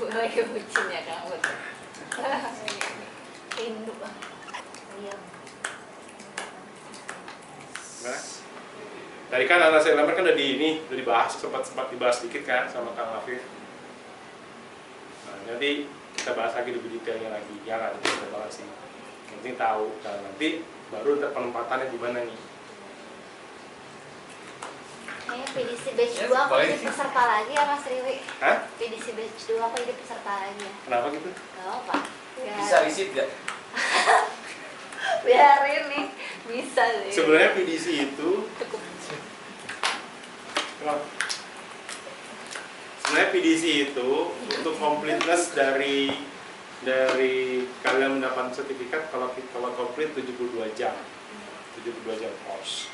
gue lagi bucin ya kamu. Rindu banget. Iya. Gimana? Tadi kan anak saya kan udah udah dibahas, sempat dibahas sedikit kan sama Kang Afif. Nah, nanti kita bahas lagi lebih detailnya lagi. Ya kan, kita bahas sih. Yang penting tahu, dan nanti baru ntar penempatannya di mana nih. Kayaknya PDC batch 2 aku jadi peserta lagi ya Mas Riwi. Hah? PDC batch 2 aku jadi peserta lagi ya. Kenapa gitu? Gak apa. Bisa riset gak? Biarin nih, bisa nih. Sebenarnya PDC itu sebenarnya PDC itu untuk completeness dari kalian mendapat sertifikat kalau komplit 72 jam course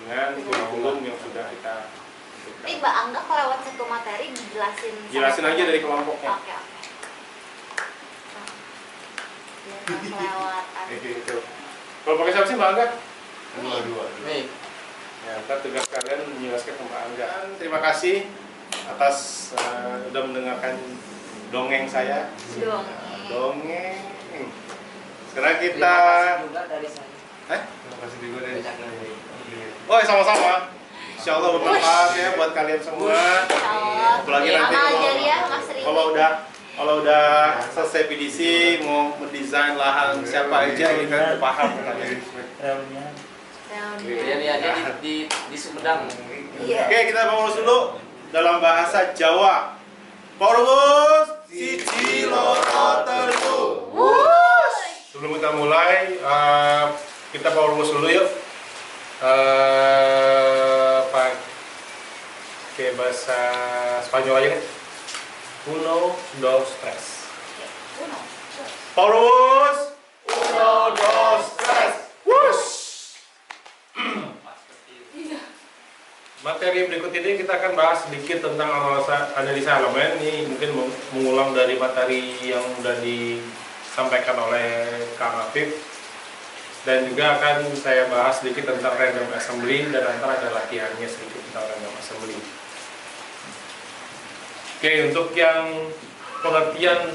dengan kurikulum yang sudah kita Tapi Mbak Angga kalau lewat satu materi jelasin aja dari kelompoknya. Oke. Biar nggak kelewatan. Gitu. Kalau pakai siapa sih Mbak Angga? Dua. Nih, Ya, ntar tugas kalian menjelaskan ke Mbak Angga. Terima kasih atas sudah mendengarkan dongeng saya. Dongeng. Sekarang kita. Terima kasih juga dari saya. Terima kasih juga dari Oh, sama-sama. Insya Allah bermanfaat ya buat kalian semua. Apalagi nanti kalau udah selesai PDC mau mendesain lahan siapa aja ya kan paham kalian. Reuniannya di Sumedang. Oke, kita ngomong dulu dalam bahasa Jawa. Porus siji loro telu. Sebelum kita mulai, kita porus dulu yuk. Pakai bahasa Spanyol aja kan? Uno, dos, tres. Porus. Uno, dos, tres. Wush. Materi berikut ini kita akan bahas sedikit tentang analisa elemen. Ini mungkin mengulang dari materi yang sudah disampaikan oleh Kang Afif. Dan juga akan saya bahas sedikit tentang random assembly dan antara ada latihannya sedikit tentang random assembly. Oke, untuk yang pengertian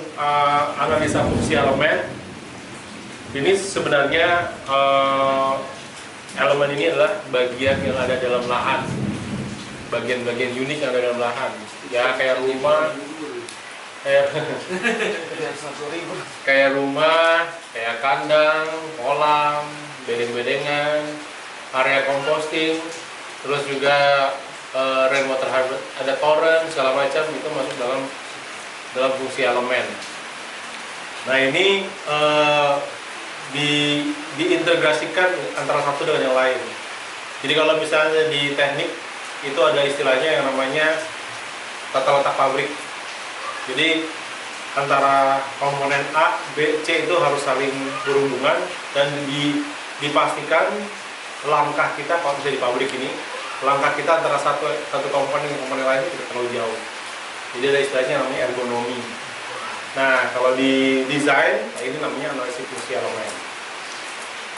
analisa fungsi elemen, ini sebenarnya elemen ini adalah bagian yang ada dalam lahan, bagian-bagian unik yang ada dalam lahan, ya kayak rumah, kayak rumah, kayak kandang, kolam, bedeng-bedengan, area composting, terus juga rainwater harvest, ada torrent segala macam itu masuk dalam fungsi elemen. Nah ini diintegrasikan antara satu dengan yang lain. Jadi kalau misalnya di teknik itu ada istilahnya yang namanya tata letak pabrik. Jadi antara komponen A, B, C itu harus saling berhubungan dan dipastikan langkah kita kalau bisa di pabrik ini, langkah kita antara satu komponen dengan komponen lain itu tidak terlalu jauh. Jadi ada istilahnya namanya ergonomi. Nah, kalau di desain, ini namanya analisis fungsi elemen.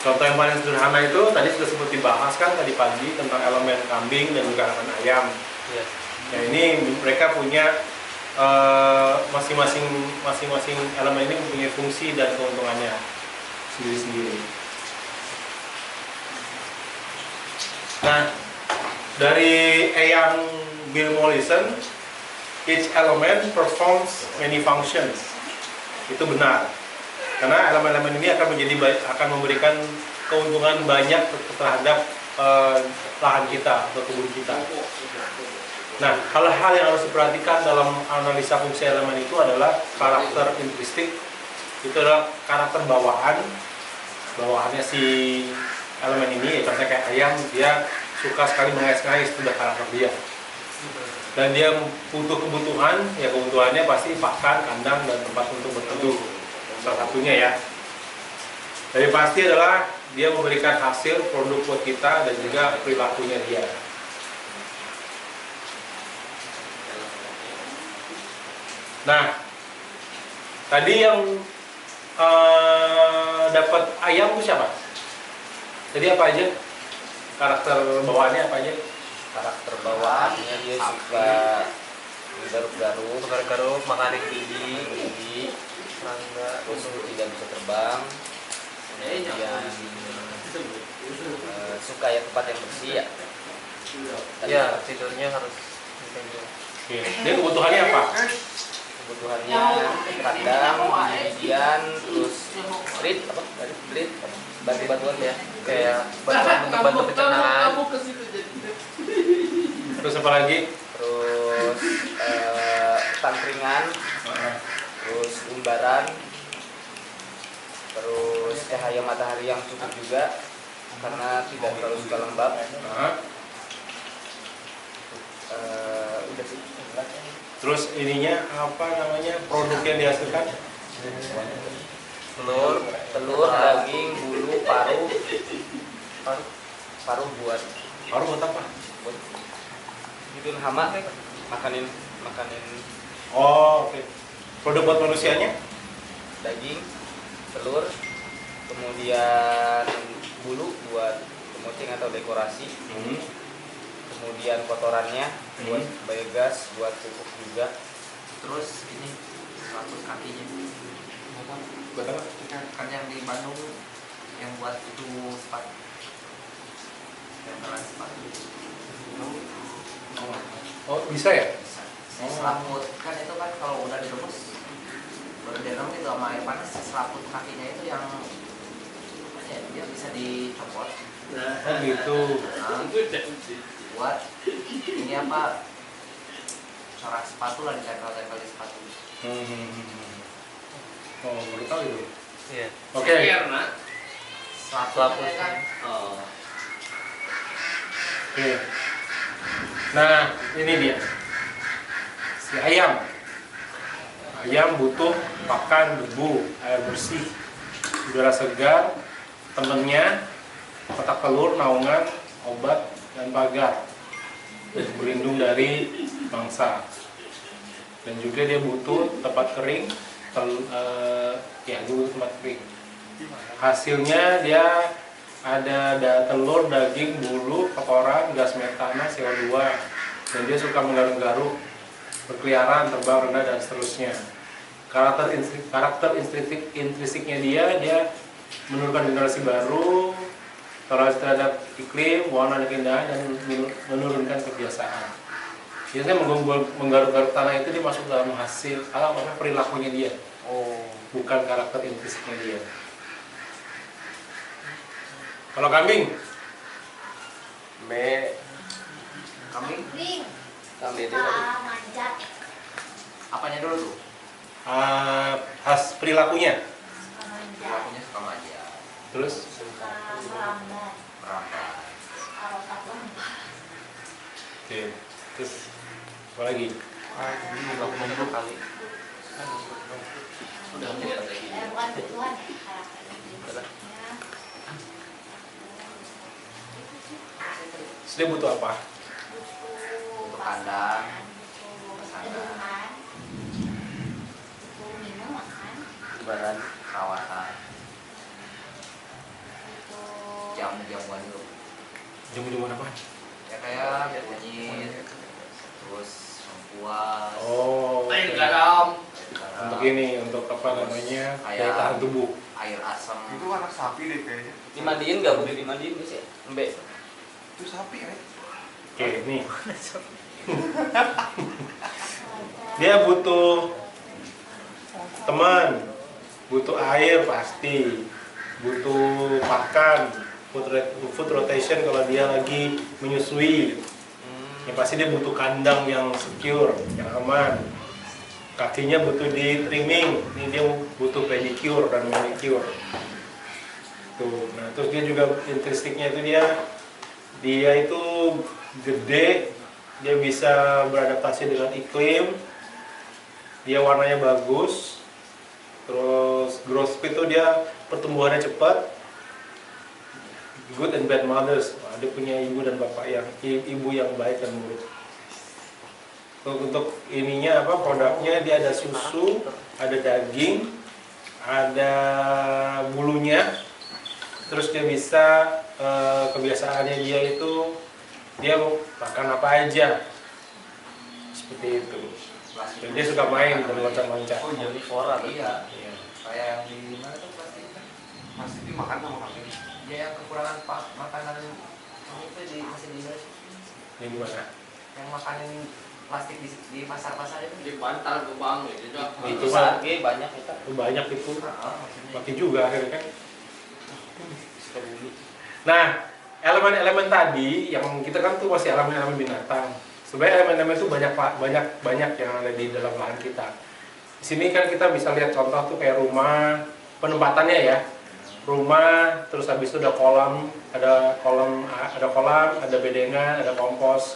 Contoh yang paling sederhana itu tadi sudah sempat dibahas kan tadi pagi tentang elemen kambing dan juga elemen ayam. Yes. Nah, ini mereka punya masing-masing elemen ini mempunyai fungsi dan keuntungannya sendiri-sendiri. Nah, dari Eyang Bill Mollison, each element performs many functions. Itu benar. Karena elemen-elemen ini akan memberikan keuntungan banyak terhadap lahan kita atau kebun kita. Nah, hal-hal yang harus diperhatikan dalam analisa fungsi elemen itu adalah karakter intristik. Itu adalah karakter bawahannya si elemen ini. Contohnya kayak ayam, dia suka sekali mengais-ngais, itu udah karakter dia. Dan dia butuh kebutuhan, ya kebutuhannya pasti pakan, kandang, dan tempat untuk berteduh. Salah satunya ya. Jadi pasti adalah dia memberikan hasil produk buat kita dan juga perilakunya dia. Nah, tadi yang dapat ayam itu siapa? Jadi apa aja? Karakter bawaannya apa aja? Karakter bawaannya dia suka garuk-garuk, makan tinggi, terus tidak bisa terbang, kemudian suka ya tempat yang bersih ya. Ya, tidurnya harus Oke. Dia kebutuhannya apa? Kebutuhannya kandang, bijian, terus batu-batuan ya, kayak bantuan untuk bantu pencernaan. Terus apa lagi? Terus tangkringan, terus umbaran, cahaya matahari yang cukup juga karena tidak terlalu suka lembab. Udah sih. Terus ininya apa namanya, produk yang dihasilkan? Telur, daging, bulu, paru buat Apa? itu hama makanin. Oh, oke. Produk buat manusianya? Daging, telur, kemudian bulu buat kemoceng atau dekorasi, kemudian kotorannya buat biogas, buat pupuk juga. Terus ini selaput kakinya. Buat apa? Kan yang di Bandung yang buat itu sepatu. Yang kelas sepatu. Oh, bisa ya? Selaput kan itu kan kalau udah direbus baru direndam itu sama air panas, selaput kakinya itu yang ya, dia bisa dicopot. Oh gitu. Buat ini apa, corak sepatu lah, ditempel-tempel di sepatu. Oh, baru tahu itu. Iya. Oke. Selaputnya kan. Oke. Nah, ini dia. Si ayam. Ayam butuh pakan debu, air bersih, udara segar, temennya kotak telur, naungan, obat, dan pagar untuk berlindung dari mangsa. Dan juga dia butuh tempat kering, dia butuh tempat kering. Hasilnya dia ada telur, daging, bulu, kotoran, gas metana, CO2, dan dia suka menggaruk-garuk, berkeliaran, terbang rendah, dan seterusnya. Karakter intrinsiknya dia menurunkan generasi baru, toleransi terhadap iklim, warna dan keindahan, dan menurunkan kebiasaan. Biasanya menggaruk-garuk tanah itu dia masuk dalam hasil perilakunya dia, bukan karakter intrinsiknya dia. Kalau kambing, Kambing manjat. apanya dulu tuh? khas perilakunya. Lakunya suka manja, Terus Merambat. merambat. Kalau tak lembab. oke. Terus apa lagi? 20 kali. Udah mulai lagi. Bukan kebutuhan ya, karakter intrinsiknya. Terus dia butuh apa? Untuk kandang, Pesangan. Butuh minum, makan. badan, perawatan, Butuh jamu-jamuan dulu. Jamu-jamuan apa? Ya kayak kunyit, terus lengkuas, Oh, air oke. garam, Untuk ini, untuk apa namanya, daya tahan tubuh. air asam. Itu anak sapi deh kayaknya. Dimandiin nggak? Boleh dimandiin bisa ya? Embe. Itu sapi kan? Oke, nih. Dia butuh teman, butuh air pasti, butuh pakan, food rotation kalau dia lagi menyusui. Ya pasti dia butuh kandang yang secure, yang aman. Kakinya butuh di trimming, ini dia butuh pedicure dan manicure. Tuh, nah terus dia juga intrinsiknya itu dia itu gede, dia bisa beradaptasi dengan iklim, dia warnanya bagus, terus growth speed itu dia pertumbuhannya cepat, good and bad mothers, dia punya ibu dan bapak ibu yang baik dan buruk. Untuk ininya apa produknya, dia ada susu, ada daging, ada bulunya, terus dia bisa kebiasaannya dia itu dia makan apa aja seperti itu. Dan dia suka main dan loncat-loncat. Oh jadi Suara tuh. iya, Iya. kayak yang di mana tuh plastik kan? Pasti dimakan sama kambing. Dia yang kekurangan makanan yang itu di masih di Indonesia. Yang gimana? Yang makanin plastik di pasar-pasar itu. Di bantal ke bang gitu. Itu Itu mah lagi banyak kita. banyak itu, Maksudnya mati juga akhirnya kan. Nah, elemen-elemen tadi yang kita kan tuh masih elemen-elemen binatang. Sebenarnya elemen-elemen itu banyak yang ada di dalam lahan kita. Di sini kan kita bisa lihat contoh tuh kayak rumah penempatannya ya. rumah, terus habis itu ada kolam, ada bedengan, ada kompos.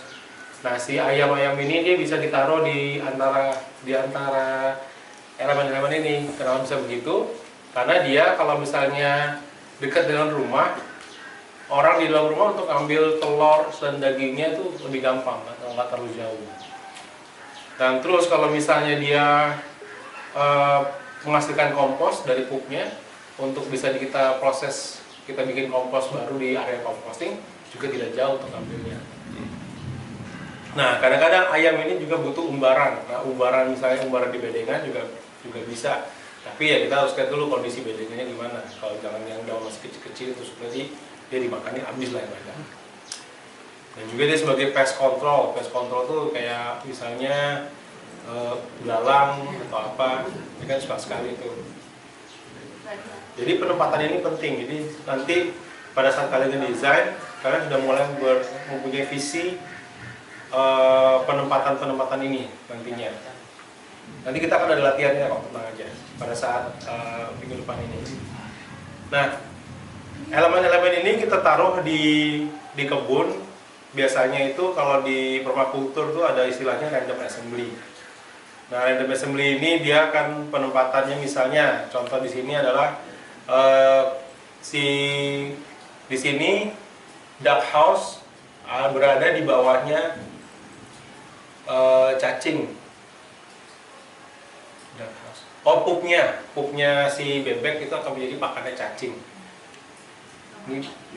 Nah, si ayam-ayam ini dia bisa ditaruh di antara elemen-elemen ini. Kenapa bisa begitu? Karena dia kalau misalnya dekat dengan rumah, orang di dalam rumah untuk ambil telur dan dagingnya itu lebih gampang, nggak terlalu jauh. Dan terus kalau misalnya dia menghasilkan kompos dari pupnya, untuk bisa kita proses, kita bikin kompos baru di area composting, juga tidak jauh untuk ambilnya. Nah, kadang-kadang ayam ini juga butuh umbaran. Nah, umbaran misalnya umbaran di bedengan juga bisa. Tapi ya kita harus lihat dulu kondisi bedengannya gimana. Kalau jangan yang daun masih kecil-kecil terus berarti dia dimakannya habis lah yang banyak. Dan juga dia sebagai pest control. Pest control tuh kayak misalnya belalang atau apa, ini kan suka sekali tuh. Jadi penempatan ini penting. Jadi nanti pada saat kalian desain, kalian sudah mulai mempunyai visi penempatan ini nantinya. Nanti kita akan ada latihannya kok, tenang aja pada saat minggu depan ini. Nah, elemen-elemen ini kita taruh di kebun. Biasanya itu kalau di permakultur tuh ada istilahnya random assembly. Nah, random assembly ini dia akan penempatannya, misalnya contoh di sini adalah di sini duck house berada di bawahnya cacing. Oh, pupnya si bebek itu akan menjadi pakannya cacing.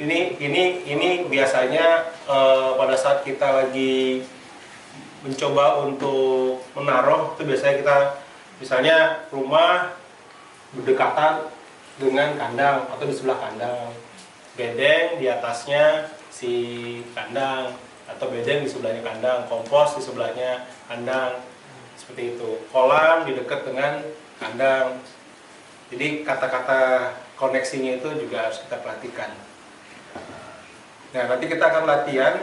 Ini biasanya pada saat kita lagi mencoba untuk menaruh, itu biasanya kita misalnya rumah berdekatan dengan kandang atau di sebelah kandang, bedeng di atasnya si kandang atau bedeng di sebelahnya kandang, kompos di sebelahnya kandang, seperti itu. Kolam di dekat dengan kandang. Jadi kata-kata koneksinya itu juga harus kita perhatikan. Nah, nanti kita akan latihan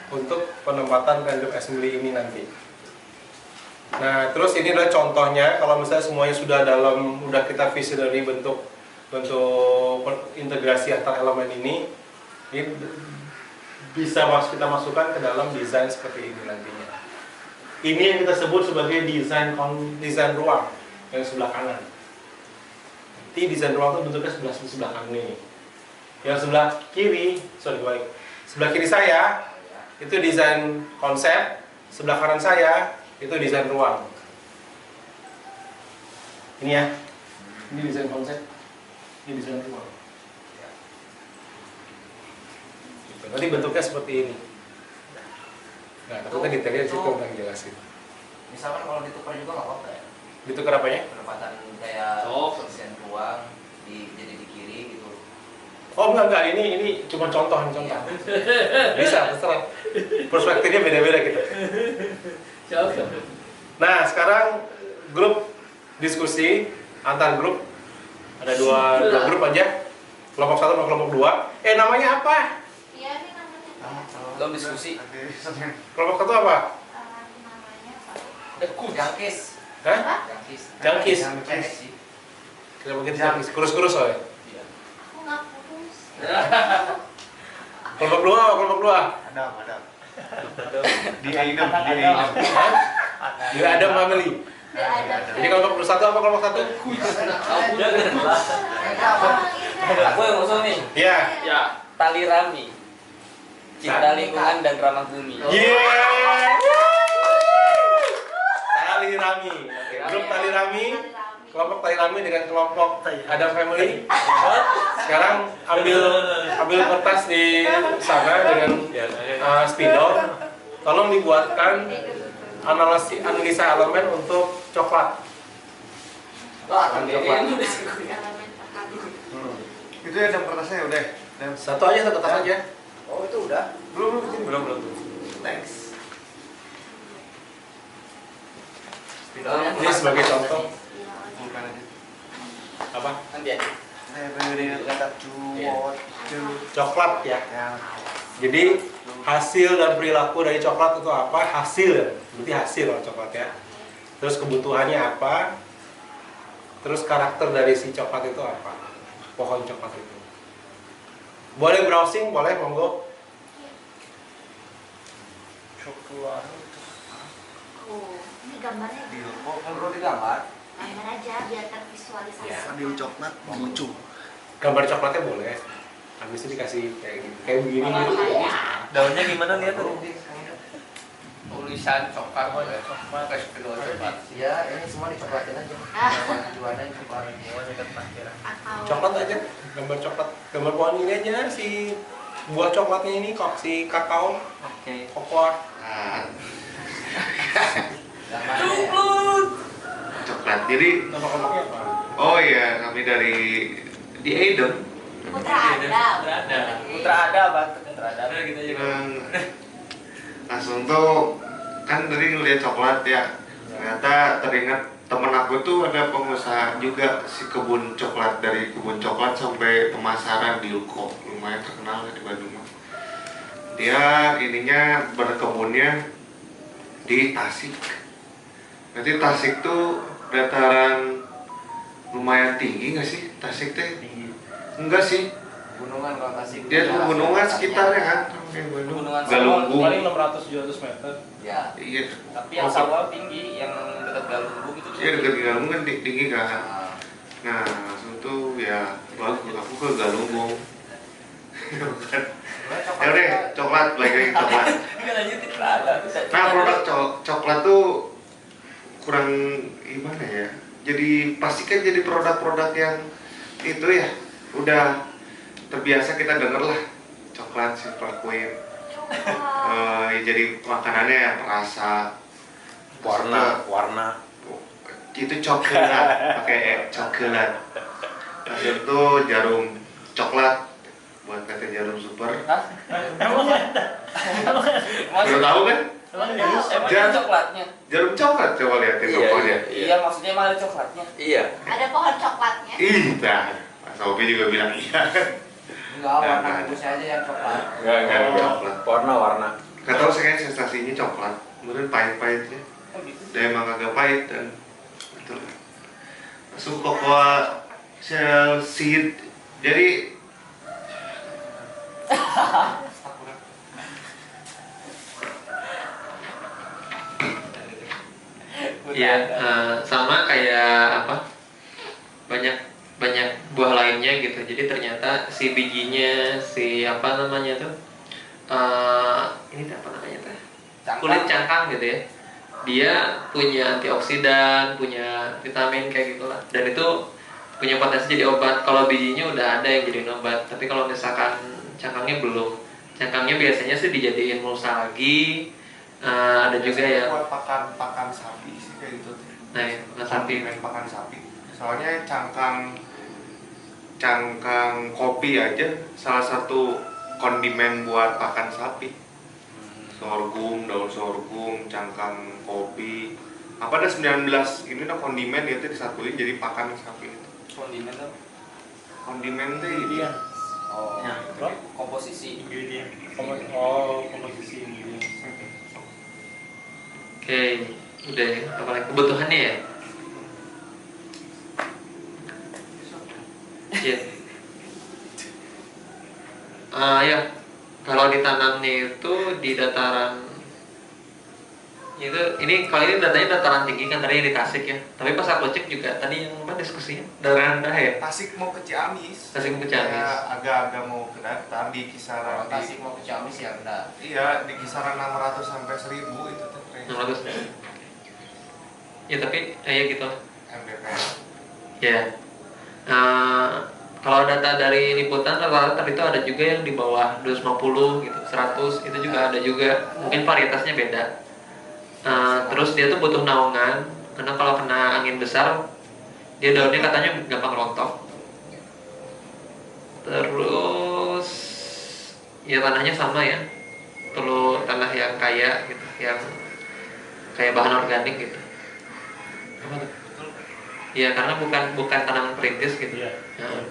untuk penempatan random assembly ini nanti. Nah, terus ini adalah contohnya. Kalau misalnya semuanya udah kita visionary bentuk integrasi antar elemen ini bisa kita masukkan ke dalam desain seperti ini nantinya. Ini yang kita sebut sebagai desain ruang yang sebelah kanan. Nanti desain ruang itu bentuknya sebelah kanan ini. Yang sebelah kiri, sebelah kiri saya itu desain konsep, sebelah kanan saya itu desain ruang. Ini ya, ini desain konsep, ini desain ruang. Nanti bentuknya seperti ini. Nah, takutnya detailnya di situ yang jelasin. Misalkan kalau ditukar juga nggak apa-apa ya? Ditukar apanya? Penempatan kayak desain ruang jadi di kiri gitu. Oh enggak, ini cuma contoh. Bisa, terserah. Perspektifnya beda-beda kita. Nah, sekarang grup diskusi antar grup. Ada dua grup aja. Kelompok 1 sama kelompok 2. Namanya apa? Iya, ini namanya. Belum diskusi. Kelompok 1 apa? Jangkis. Hah? Jangkis. Kita begitu jangkis. Kurus-kurus soalnya. Aku nggak kurus. Kelompok 2. Adam. Dia ada family. Jadi kelompok 1 apa kelompok 1? Aku yang usul nih. Iya. Ya. Tali rami. Cinta lingkungan dan ramah bumi. Tali rami. Oke, grup tali rami. Kelompok tali rami dengan kelompok ada family. Sekarang ambil kertas di sana dengan spidol. Tolong dibuatkan analisa elemen untuk coklat. Itu ya, dan kertasnya udah. Dan Satu kertas aja. Oh, itu udah. belum. Thanks. Ini sebagai contoh. Bukan aja. Apa? Nanti ya. Saya beri kata Coklat ya. Ya. Jadi hasil dan perilaku dari coklat itu apa? Hasil, berarti hasil coklat ya. Terus kebutuhannya apa? Terus karakter dari si coklat itu apa? Pohon coklat itu. Boleh browsing, boleh, monggo. Coklat. Ini gambarnya. Oh, perlu digambar. Gambar aja biar tervisualisasi. Ya, ambil coklat lucu. Gambar coklatnya boleh. Habis itu dikasih kayak begini gitu. Daunnya gimana lihat tuh? Tulisan coklat boleh. Kasih kedua coklat. Ya, ini semua dicokolatin aja. Tujuannya coklat. Semuanya kan parkiran. Coklat aja, gambar coklat. Gambar pohon ini aja si buah coklatnya ini kok si kakao, Oke. cocoa. Coklat. Jadi Nama kelompoknya apa? oh iya, kami dari di Aiden. Putra ada. Putra ada, Bang. Putra ada. Gitu aja. Langsung tuh kan tadi ngeliat coklat ya, ternyata teringat temen aku tuh ada pengusaha juga si kebun coklat, dari kebun coklat sampai pemasaran di Ulko, lumayan terkenal di Bandung. Dia ininya berkebunnya di Tasik. Nanti Tasik tuh dataran lumayan tinggi nggak sih Tasik teh? Tinggi. Enggak sih, Gunungan kalau Tasik. dia pegunungan sekitarnya kan, kayak Bandung. Pegunungan Galunggung. Paling 600-700 meter. Ya. Iya. Tapi yang Sawal tinggi, yang dekat Galunggung itu. Iya dekat Galunggung kan tinggi kan. Nah, Nah langsung tuh ya bagus aku ke Galunggung. Ya udah coklat, balik lagi coklat. enggak lanjutin lah. Nah produk coklat tuh kurang gimana ya? Jadi pastikan jadi produk-produk yang itu ya udah terbiasa kita denger lah, coklat Silver Queen. Jadi makanannya yang terasa warna itu coklat, pakai coklat. Terus itu jarum coklat buat kata jarum super. Emang Udah tahu kan? emang coklatnya? Jarum coklat, coba liatin Iya, tokonya. Iya, maksudnya emang ada coklatnya. Iya. Ada pohon coklatnya. Ih, nah, Mas Sofi juga bilang iya. Enggak, warna bungkusnya aja yang coklat. enggak Coklat. warna Gak tau saya sensasinya coklat, kemudian pahit-pahitnya. Oh gitu. Dan emang agak pahit dan betul. Langsung cocoa shell seed. Jadi Iya, sama kayak apa? Banyak buah lainnya gitu. Jadi ternyata si bijinya, si apa namanya tuh? Ini apa namanya tuh? Kulit cangkang gitu ya. Dia punya antioksidan, punya vitamin kayak gitulah. Dan itu punya potensi jadi obat. Kalau bijinya udah ada yang jadi obat. Tapi kalau misalkan cangkangnya belum. Cangkangnya biasanya sih dijadiin mulsa lagi. Ada juga yang buat pakan sapi sih kayak gitu. nah, ya, makan sapi. Kondimen pakan sapi. soalnya cangkang kopi aja salah satu kondimen buat pakan sapi. Sorghum, daun sorghum, cangkang kopi. Apa ada 19 ini nah kondimen itu disatuin jadi pakan sapi itu. Kondimen tuh. Kondimen tuh Iya. Oh. Ya. Komposisi. Ingredient. Komposisi ingredient. Oke, udah ya. Apalagi kebutuhannya ya? Iya. Ya, kalau ditanamnya itu di dataran itu ini kalau ini datanya dataran tinggi kan tadi yang di Tasik ya. Tapi pas aku cek juga tadi yang apa diskusinya dataran rendah ya. Tasik mau ke Ciamis. Tasik mau ke Ciamis. Ya, agak-agak mau ke Datan di kisaran Kalau Tasik mau ke Ciamis ya enggak. Iya, di kisaran 600 sampai 1000 itu tuh. 600. Ya tapi ya gitu. MDPR. Ya. Kalau data dari liputan rata-rata itu ada juga yang di bawah 250 gitu, 100 itu juga ada juga. Mungkin varietasnya beda. Terus dia tuh butuh naungan karena kalau kena angin besar dia daunnya katanya gampang rontok. Terus ya tanahnya sama ya, perlu tanah yang kaya gitu, yang kayak bahan organik gitu. Apa tuh? Ya karena bukan tanaman perintis gitu. Iya. Nah,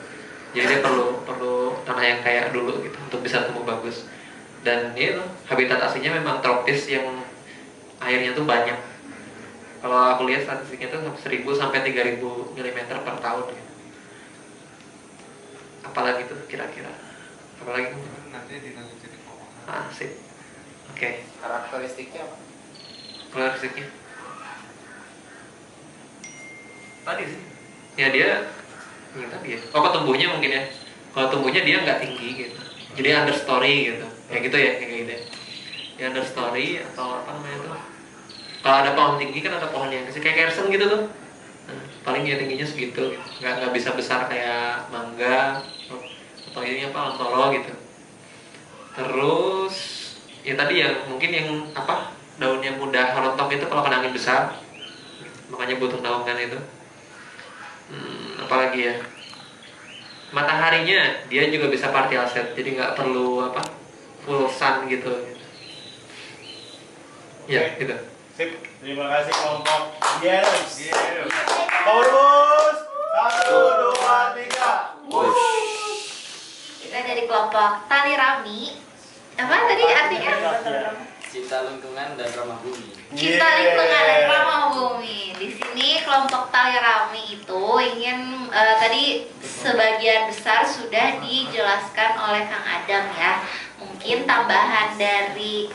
jadi dia perlu tanah yang kaya dulu gitu untuk bisa tumbuh bagus. Dan itu habitat aslinya memang tropis yang airnya tuh banyak. Kalau aku lihat statistiknya tuh 1000 sampai 3000 mm per tahun gitu. Apalagi tuh kira-kira. Apalagi? Nanti dilanjutin di kelompok. Sip. Oke. Karakteristiknya apa? Karakteristiknya tadi sih ya dia yang tadi ya, tumbuhnya mungkin ya, kalau tumbuhnya dia nggak tinggi gitu, jadi understory gitu, kayak gitu ya, kayak gitu ya, dia understory atau apa namanya tuh, kalau ada pohon tinggi kan ada pohon yang kecil kayak kersen gitu tuh, paling ya tingginya segitu gitu. Nggak bisa besar kayak mangga atau ini apa ontolo gitu. Terus ya tadi yang mungkin yang apa, daunnya mudah rontok itu kalau kena angin besar, makanya butuh naungan itu. Apalagi ya, mataharinya dia juga bisa partial set, jadi nggak perlu apa full sun gitu. Ya gitu. Sip, terima kasih kelompok Yes. Power boost. 1, 2, 3. Kita dari kelompok tali rami. Apa tadi artinya? Cinta lingkungan dan ramah bumi. Cinta lingkungan dan ramah bumi. Di sini kelompok tali rami itu ingin tadi sebagian besar sudah dijelaskan oleh Kang Adam ya. Mungkin tambahan dari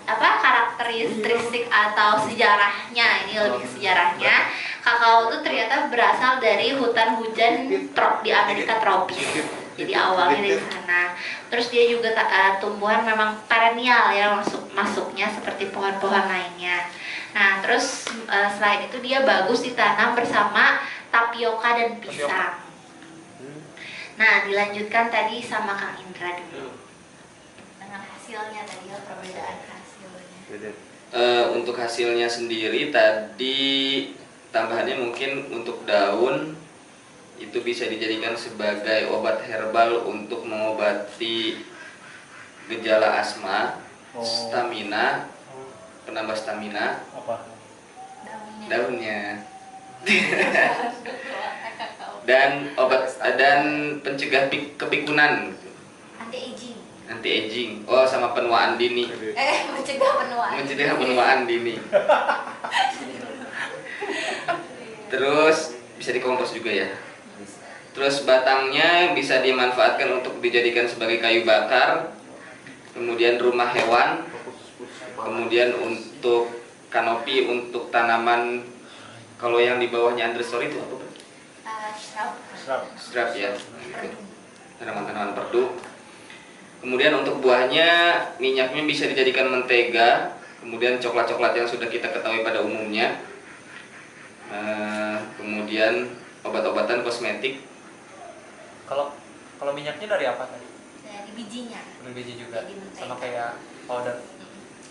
karakteristik atau sejarahnya, ini lebih sejarahnya. Kakao itu ternyata berasal dari hutan hujan di Amerika tropis. Jadi awalnya dari sana. Terus dia juga tumbuhan memang perennial ya, masuknya seperti pohon-pohon lainnya. Nah, terus selain itu dia bagus ditanam bersama tapioka dan pisang. Nah, dilanjutkan tadi sama Kang Indra dulu. Dengan hasilnya tadi ya, perbedaan hasilnya. Untuk hasilnya sendiri tadi tambahannya mungkin untuk daun itu bisa dijadikan sebagai obat herbal untuk mengobati gejala asma, stamina, penambah stamina. Apa? Daunnya. Dan obat dan pencegah kepikunan. Anti-aging. Anti-aging. Oh, sama penuaan dini. Mencegah penuaan. Mencegah penuaan dini. Terus bisa dikompos juga ya. Terus batangnya bisa dimanfaatkan untuk dijadikan sebagai kayu bakar, kemudian rumah hewan, kemudian untuk kanopi untuk tanaman. Kalau yang di bawahnya understory itu apa? Shrub ya, tanaman-tanaman perdu. Kemudian untuk buahnya, minyaknya bisa dijadikan mentega, kemudian coklat-coklat yang sudah kita ketahui pada umumnya. Kemudian obat-obatan kosmetik. Kalau minyaknya dari apa tadi? Dari bijinya. Dari biji juga. Jadi mentega. Sama kayak powder.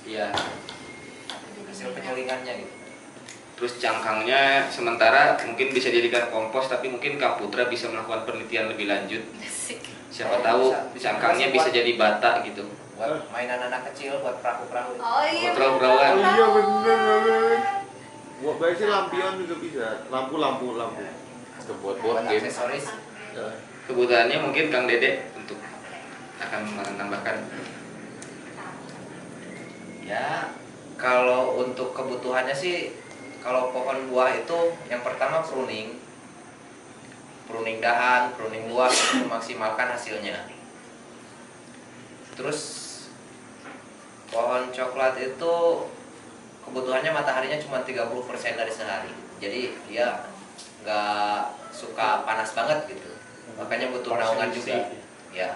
Iya. Hasil penyalingannya gitu. Terus cangkangnya sementara mungkin bisa dijadikan kompos, tapi mungkin Kak Putra bisa melakukan penelitian lebih lanjut. Siapa tahu cangkangnya bisa jadi bata gitu. Buat mainan anak kecil, buat perahu-perahu. Oh iya. Buat perahu-perahuan. Iya bener. Buat bayi sih lampion juga bisa. Lampu. Itu buat game. Aksesoris. Kebutuhannya mungkin Kang Dede untuk akan menambahkan. Ya, kalau untuk kebutuhannya sih, kalau pohon buah itu yang pertama pruning dahan, pruning buah untuk memaksimalkan hasilnya. Terus pohon coklat itu kebutuhannya mataharinya cuma 30% dari sehari, jadi dia nggak suka panas banget gitu, makanya butuh naungan juga ya.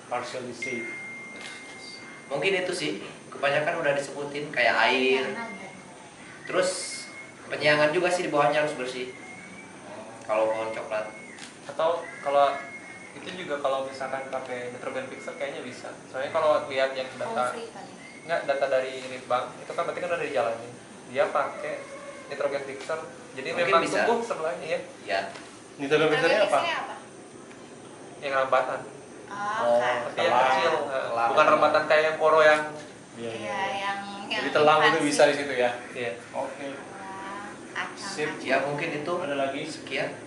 Partially shade. Mungkin itu sih, kebanyakan udah disebutin kayak air. Terus penyiangan juga sih, di bawahnya harus bersih kalau pohon coklat. Atau kalau itu juga kalau misalkan pakai nitrogen fixer kayaknya bisa. Soalnya kalau lihat yang data dari Litbang itu kan berarti kan udah dijalanin. Dia pakai nitrogen fixer. Jadi Mungkin memang bisa. tumbuh sebelahnya ya. Ya. Nitrogen fixernya apa? Yang rambatan. Oh, Tapi yang kecil, bukan rambatan kayak yang poro yang Iya, yang Jadi telang itu bisa di situ ya. iya. Oke. Kacang. Sip. Ya mungkin itu. Ada lagi? Sekian.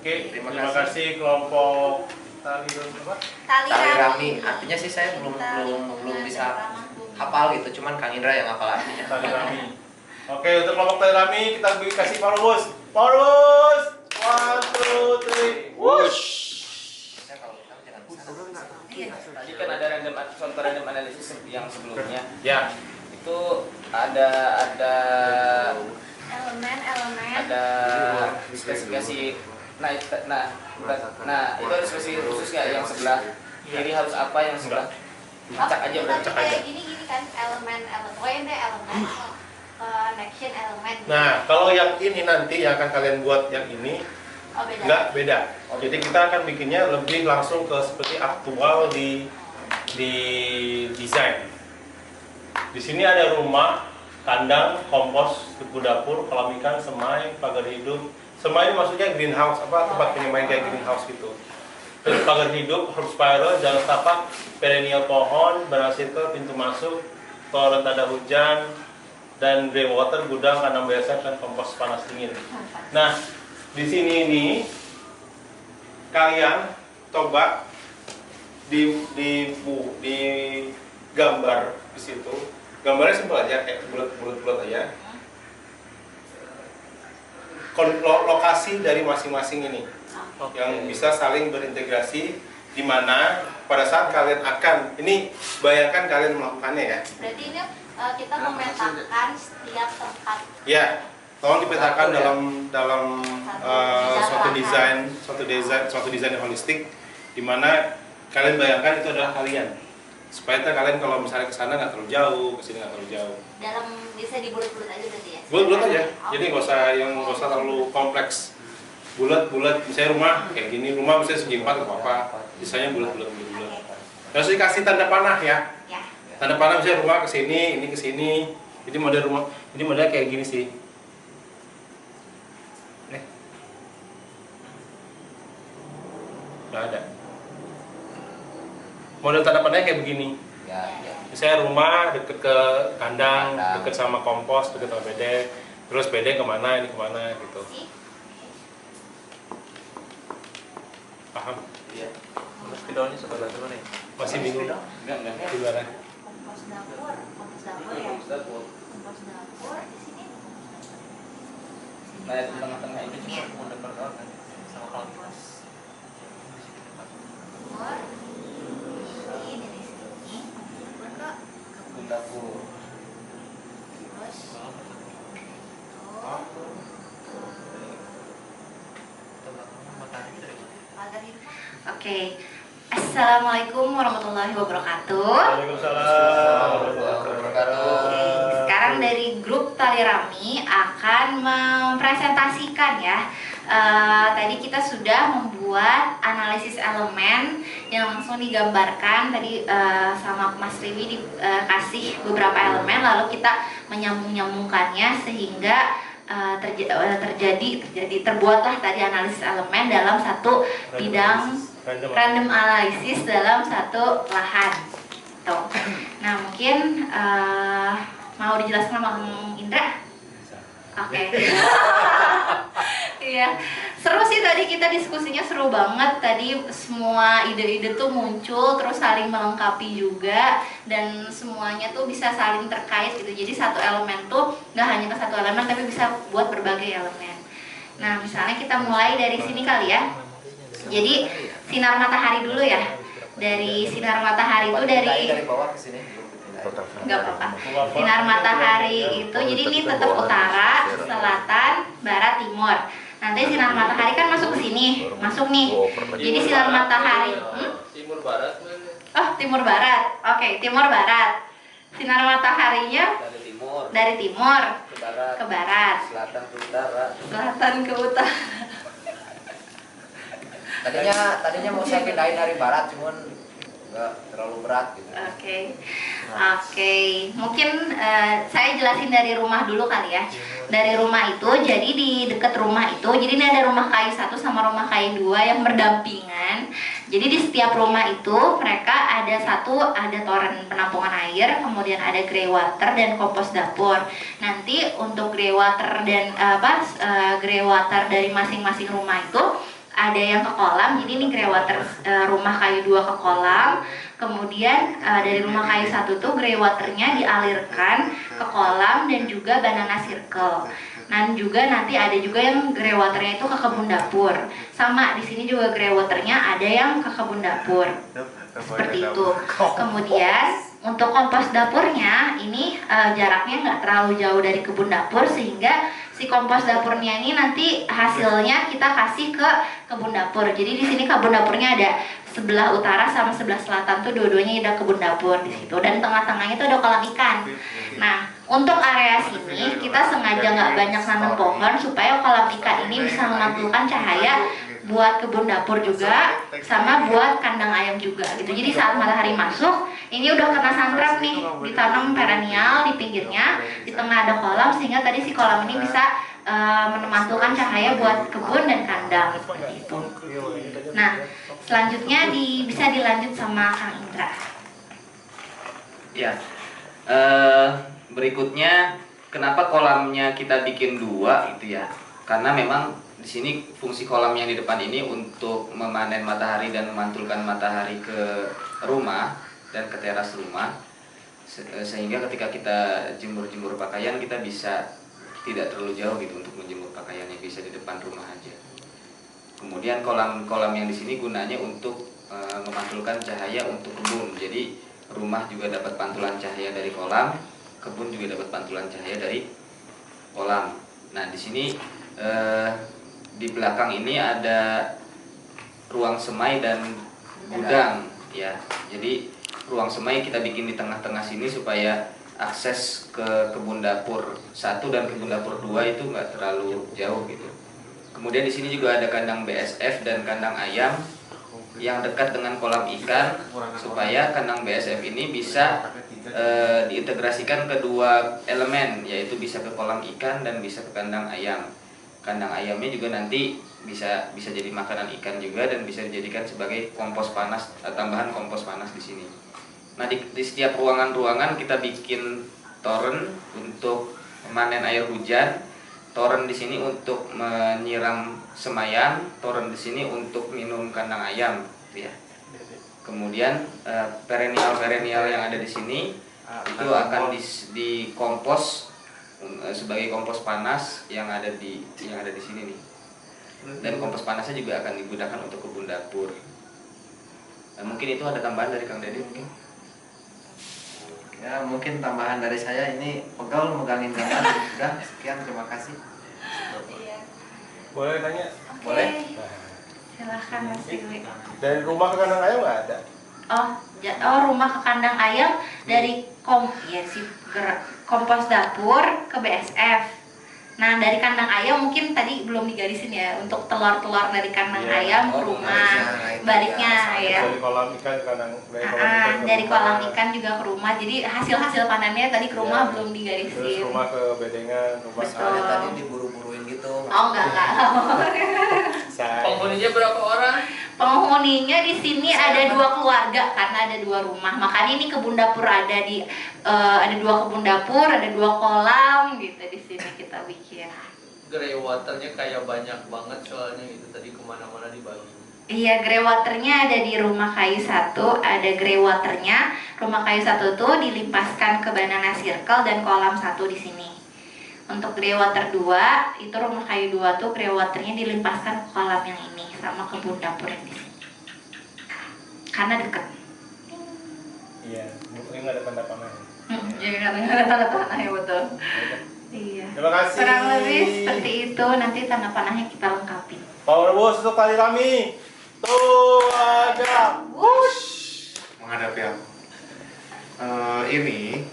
Oke, Terima terima kasih. kasih kelompok tali apa? Tali Rami. Artinya sih saya belum bisa hafal gitu, cuman Kang Indra yang hafal artinya. Tali rami. Oke, untuk kelompok tali rami kita kasih power boost. Power boost. 1, 2, 3. Wush. Saya kalau kita jangan kesana. Tadi kan ada contoh random analisis yang sebelumnya. Ya. Itu ada elemen spesifikasi. Nah, itu ada spesifikasi khusus nggak yang sebelah kiri harus apa, yang sebelah acak aja beracak aja. Kayak gini kan elemen connection elemen. Nah, kalau yang ini nanti yang akan kalian buat yang ini Beda. nggak beda. Jadi kita akan bikinnya lebih langsung ke seperti aktual di desain. Di sini ada rumah, kandang, kompos, tugu dapur, kolam ikan, semai, pagar hidup. Semai ini maksudnya greenhouse, tempat penyemayan kayak greenhouse gitu. Terus pagar hidup, herb spiral, jalan setapak, perennial pohon, banana circle, pintu masuk, toilet ada hujan, dan grey water, gudang, kandang biasa, dan kompos panas dingin. Nah, di sini ini kalian coba di gambar di situ. Gambarnya simpel aja, kayak bulat aja. Lokasi dari masing-masing ini yang bisa saling berintegrasi, di mana pada saat kalian akan ini bayangkan kalian melakukannya ya. Berarti ini kita memetakan setiap tempat. Ya, tolong dipetakan dalam suatu desain holistik, di mana kalian bayangkan itu adalah kalian. Supaya kalian kalau misalnya ke sana nggak terlalu jauh, ke sini nggak terlalu jauh. Bisa dibulat-bulat aja berarti ya? Bulat aja. Jadi nggak usah terlalu kompleks. Bulat, misalnya rumah kayak gini, rumah misalnya segi 4 nggak apa-apa. Misalnya bulat. Terus dikasih tanda panah ya. Tanda panah misalnya rumah ke sini, ini ke sini. Jadi model rumah, jadi model kayak gini sih. Nih. Nggak ada. Model tanda panahnya kayak begini. Misalnya rumah deket ke kandang, deket sama kompos, deket sama bedeng. Terus bedeng kemana, ini kemana gitu. Paham? Iya. Terus videonya sebelah dulu nih. Masih bingung? Enggak. Di mana? Kompos dapur ya. Kompos dapur di sini. Nah, di tengah-tengah itu cuma udah berdoa kan sama kalkulus. Ini di sini. Kebun dapur. Terus Oke. Assalamualaikum warahmatullahi wabarakatuh. Waalaikumsalam warahmatullahi wabarakatuh. Oke, sekarang dari grup Tali Rami akan mempresentasikan ya. Tadi kita sudah membuat analisis elemen yang langsung digambarkan tadi sama Mas Riwi dikasih beberapa elemen, lalu kita menyambung-nyambungkannya sehingga terbuatlah tadi analisis elemen dalam satu bidang random analisis dalam satu lahan. Tuh. Nah mungkin mau dijelaskan sama Kang Indra? Oke. Iya, seru sih tadi kita diskusinya seru banget. Tadi semua ide-ide tuh muncul, terus saling melengkapi juga, dan semuanya tuh bisa saling terkait gitu. Jadi satu elemen tuh nggak hanya ke satu elemen, tapi bisa buat berbagai elemen. Nah, misalnya kita mulai dari sini kali ya. Jadi sinar matahari dulu ya. Dari sinar matahari itu dari bawah ke sini. nggak apa-apa. Sinar matahari itu jadi ini tetap utara, selatan, barat, timur. Nanti sinar matahari kan masuk ke sini, masuk nih. Jadi sinar matahari Timur barat. oh timur barat, oke timur barat. Sinar mataharinya dari timur ke barat, Selatan ke utara. selatan ke utara. Tadinya mau saya pindahin dari barat, cuman nggak terlalu berat gitu. Oke. Mungkin saya jelasin dari rumah dulu kali ya. Dari rumah itu, jadi di dekat rumah itu, jadi ini ada rumah kayu 1 sama rumah kayu 2 yang berdampingan. Jadi di setiap rumah itu mereka ada toren penampungan air, kemudian ada grey water dan kompos dapur. Nanti untuk grey water dan grey water dari masing-masing rumah itu ada yang ke kolam, jadi ini grey water rumah kayu 2 ke kolam. Kemudian dari rumah kayu 1 tuh grey waternya dialirkan ke kolam dan juga banana circle. Dan juga nanti ada juga yang grey waternya itu ke kebun dapur. Sama di sini juga grey waternya ada yang ke kebun dapur. seperti itu. Kemudian untuk kompos dapurnya ini jaraknya nggak terlalu jauh dari kebun dapur, sehingga si kompos dapurnya ini nanti hasilnya kita kasih ke kebun dapur. Jadi di sini kebun dapurnya ada sebelah utara sama sebelah selatan tuh dua-duanya ada kebun dapur di situ, dan tengah-tengahnya itu ada kolam ikan. Nah, untuk area sini kita sengaja nggak banyak nanam pohon supaya kolam ikan ini bisa memantulkan cahaya buat kebun dapur juga, sama buat kandang ayam juga gitu. Jadi saat matahari masuk, ini udah kena suntrap nih, ditanam perennial di pinggirnya, di tengah ada kolam, sehingga tadi si kolam ini bisa memantulkan cahaya buat kebun dan kandang seperti itu. Nah, selanjutnya bisa dilanjut sama Kang Indra. Ya, berikutnya kenapa kolamnya kita bikin 2 gitu ya? Karena memang di sini fungsi kolam yang di depan ini untuk memanen matahari dan memantulkan matahari ke rumah dan ke teras rumah, sehingga ketika kita jemur-jemur pakaian kita bisa tidak terlalu jauh gitu untuk menjemur pakaian, yang bisa di depan rumah aja. Kemudian kolam-kolam yang di sini gunanya untuk memantulkan cahaya untuk kebun. Jadi rumah juga dapat pantulan cahaya dari kolam, kebun juga dapat pantulan cahaya dari kolam. Nah, di sini di belakang ini ada ruang semai dan gudang ya. Jadi ruang semai kita bikin di tengah-tengah sini supaya akses ke kebun dapur 1 dan kebun dapur 2 itu nggak terlalu jauh gitu. Kemudian di sini juga ada kandang BSF dan kandang ayam yang dekat dengan kolam ikan, supaya kandang BSF ini bisa diintegrasikan kedua elemen, yaitu bisa ke kolam ikan dan bisa ke kandang ayam. Kandang ayamnya juga nanti bisa jadi makanan ikan juga, dan bisa dijadikan sebagai kompos panas, tambahan kompos panas di sini. Nah, di setiap ruangan-ruangan kita bikin toren untuk memanen air hujan, toren di sini untuk menyiram semaian, toren di sini untuk minum kandang ayam, gitu ya. Kemudian perennial yang ada di sini itu akan dikompos sebagai kompos panas yang ada di sini nih. Dan kompos panasnya juga akan digunakan untuk kebun dapur. Nah, mungkin itu ada tambahan dari Kang Dede mungkin. Ya, mungkin tambahan dari saya, ini pegel megangin gambar. Udah, sekian, terima kasih. Boleh tanya? Oke. Boleh. Silahkan Mas Dewi. Dari rumah ke kandang ayam nggak ada? Rumah ke kandang ayam dari kompos dapur ke BSF. Nah, dari kandang ayam mungkin tadi belum digarisin ya, untuk telur-telur dari kandang ayam ke rumah, baliknya ya. Dari kolam ikan ke kandang, dari kolam ikan juga ke rumah. Jadi hasil panennya tadi ke rumah belum digarisin. Terus rumah ke bedengan, rumah Betul. Tadi diburu-buruin gitu. Oh enggak. Penghuninya berapa orang? Penghuninya di sini ada 2 keluarga karena ada 2 rumah. Makanya ini kebun dapur ada 2 kebun dapur, ada 2 kolam gitu di sini kita bikin. Grey waternya kayak banyak banget soalnya gitu, tadi kemana-mana dibagi. Iya, grey waternya ada di rumah kayu 1, ada grey waternya. Rumah kayu 1 tuh dilimpaskan ke Banana Circle dan kolam 1 di sini. Untuk grey water 2, itu rumah kayu 2 tuh grey waternya dilimpaskan ke kolam yang ini sama kebun dapur yang di sini. Karena deket. Iya, ini nggak ada tanda panah. Iya, karena nggak ada tanda panah ya, betul. Iya. Terima kasih. Kurang lebih seperti itu, nanti tanda panahnya kita lengkapi. Power bos untuk kali kami. Tuh ada. Wush. Menghadapi aku. Ini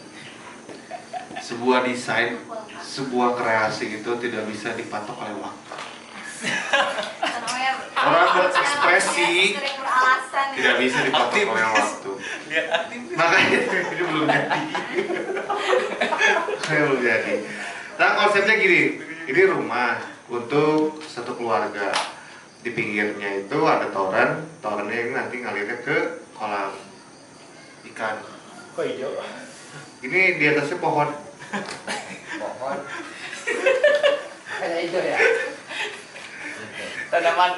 sebuah desain, sebuah kreasi itu tidak bisa dipatok oleh waktu. Orang berekspresi tidak bisa dipatok oleh waktu. Makanya ini belum jadi. Belum jadi. Nah, konsepnya gini, ini rumah untuk satu keluarga. Di pinggirnya itu ada torennya yang nanti ngalirnya ke kolam ikan. Kok hijau? Ini di atasnya pohon. Pohon. Kayak itu ya. Tanaman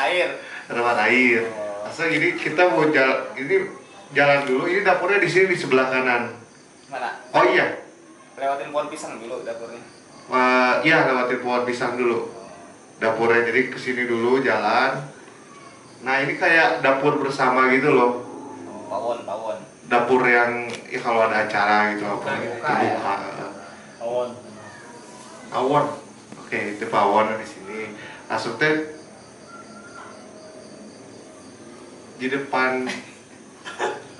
air. Tanaman air. Asal gini kita mau jalan dulu. Ini dapurnya di sini di sebelah kanan. Mana? Oh iya. Lewatin pohon pisang dulu dapurnya. Iya, lewatin pohon pisang dulu. Dapurnya, jadi kesini dulu jalan. Nah, ini kayak dapur bersama gitu loh. Pawon. dapur yang ya kalau ada acara gitu apa dibuka. Pawon. Oke, itu pawon di sini. Langsung teh di depan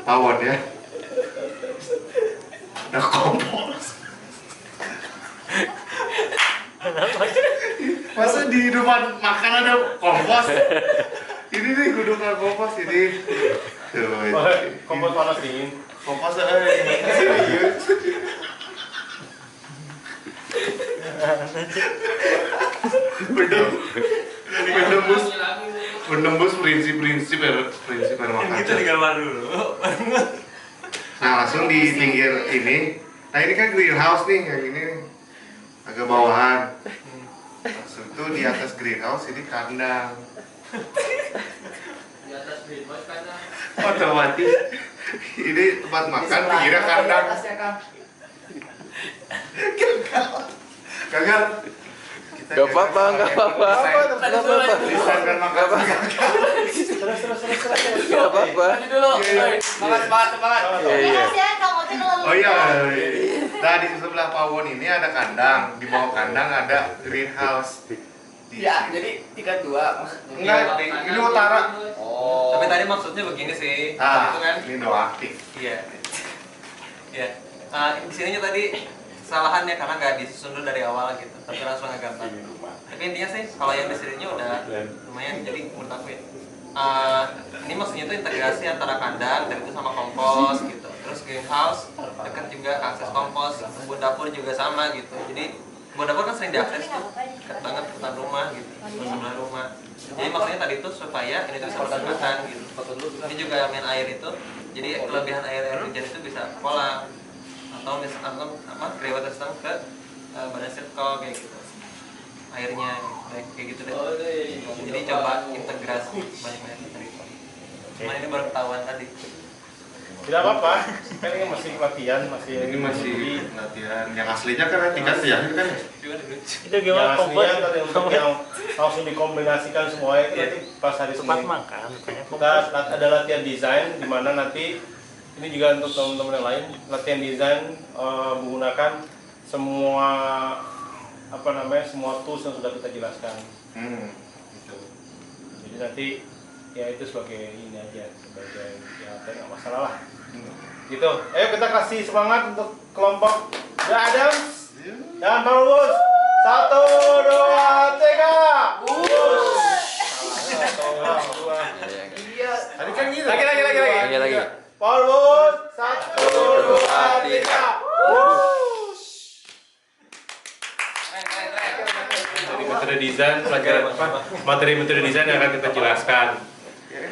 pawon ya. Ada kompos. Masa di depan makan ada kompos? Ini nih gunungan kompos ini. Tuh, Kompos panas dingin. kompos serius. menembus prinsip air makan. Kita digambar dulu. Nah langsung di pinggir ini. Nah ini kan greenhouse nih, yang ini nih. Agak bawahan. Langsung tuh di atas greenhouse ini kandang. Di atas greenhouse kandang. Otomatis ini tempat makan, pinggirnya kandang. Gagal. Gak apa-apa. Desain makan Gak apa-apa. Dulu. Semangat. Iya. Oh iya, nah di sebelah pawon ini ada kandang, di bawah kandang ada greenhouse. Ya, jadi 32 maksudnya. Enggak, ini utara. Oh. Tapi tadi maksudnya begini sih, Ah, itu kan? ini doa aktif. Iya. Iya. Di sininya tadi kesalahannya karena nggak disusun dulu dari awal gitu, tapi langsung agak gampang. Tapi intinya sih kalau yang di sininya udah lumayan, jadi menurut aku ya. Ini maksudnya itu integrasi antara kandang dan itu sama kompos gitu. Terus greenhouse dekat juga akses kompos, kebun dapur juga sama gitu. Jadi kebun dapur kan sering diakses tuh, dekat banget depan rumah gitu, sebelah rumah. Jadi maksudnya tadi itu supaya ini tuh bisa makan gitu. Ini juga main air itu, jadi kelebihan air hujan itu bisa kolam atau misalnya grey system ke badan circle kayak gitu. Airnya kayak gitu deh. Jadi coba integrasi banyak-banyak tadi. Cuman ini baru ketahuan tadi. Tidak apa-apa, kan ini masih latihan, Ini masih latihan. Yang aslinya kan tingkat ya kan? Itu yang aslinya tadi untuk yang langsung dikombinasikan semuanya itu nanti pas hari Senin. makan. Kita ada latihan desain di mana nanti ini juga untuk teman-teman yang lain, latihan desain menggunakan semua semua tools yang sudah kita jelaskan. Gitu. Jadi nanti ya itu sebagai ini aja, sebagai ya nggak masalah lah. Gitu. Ayo kita kasih semangat untuk kelompok The Adams dan Marwus. 1, 2, 3. Tadi kan gitu. Lagi. Marwus. 1, 2, 3. Jadi metode desain pelajaran apa? Materi-materi desain yang akan kita jelaskan.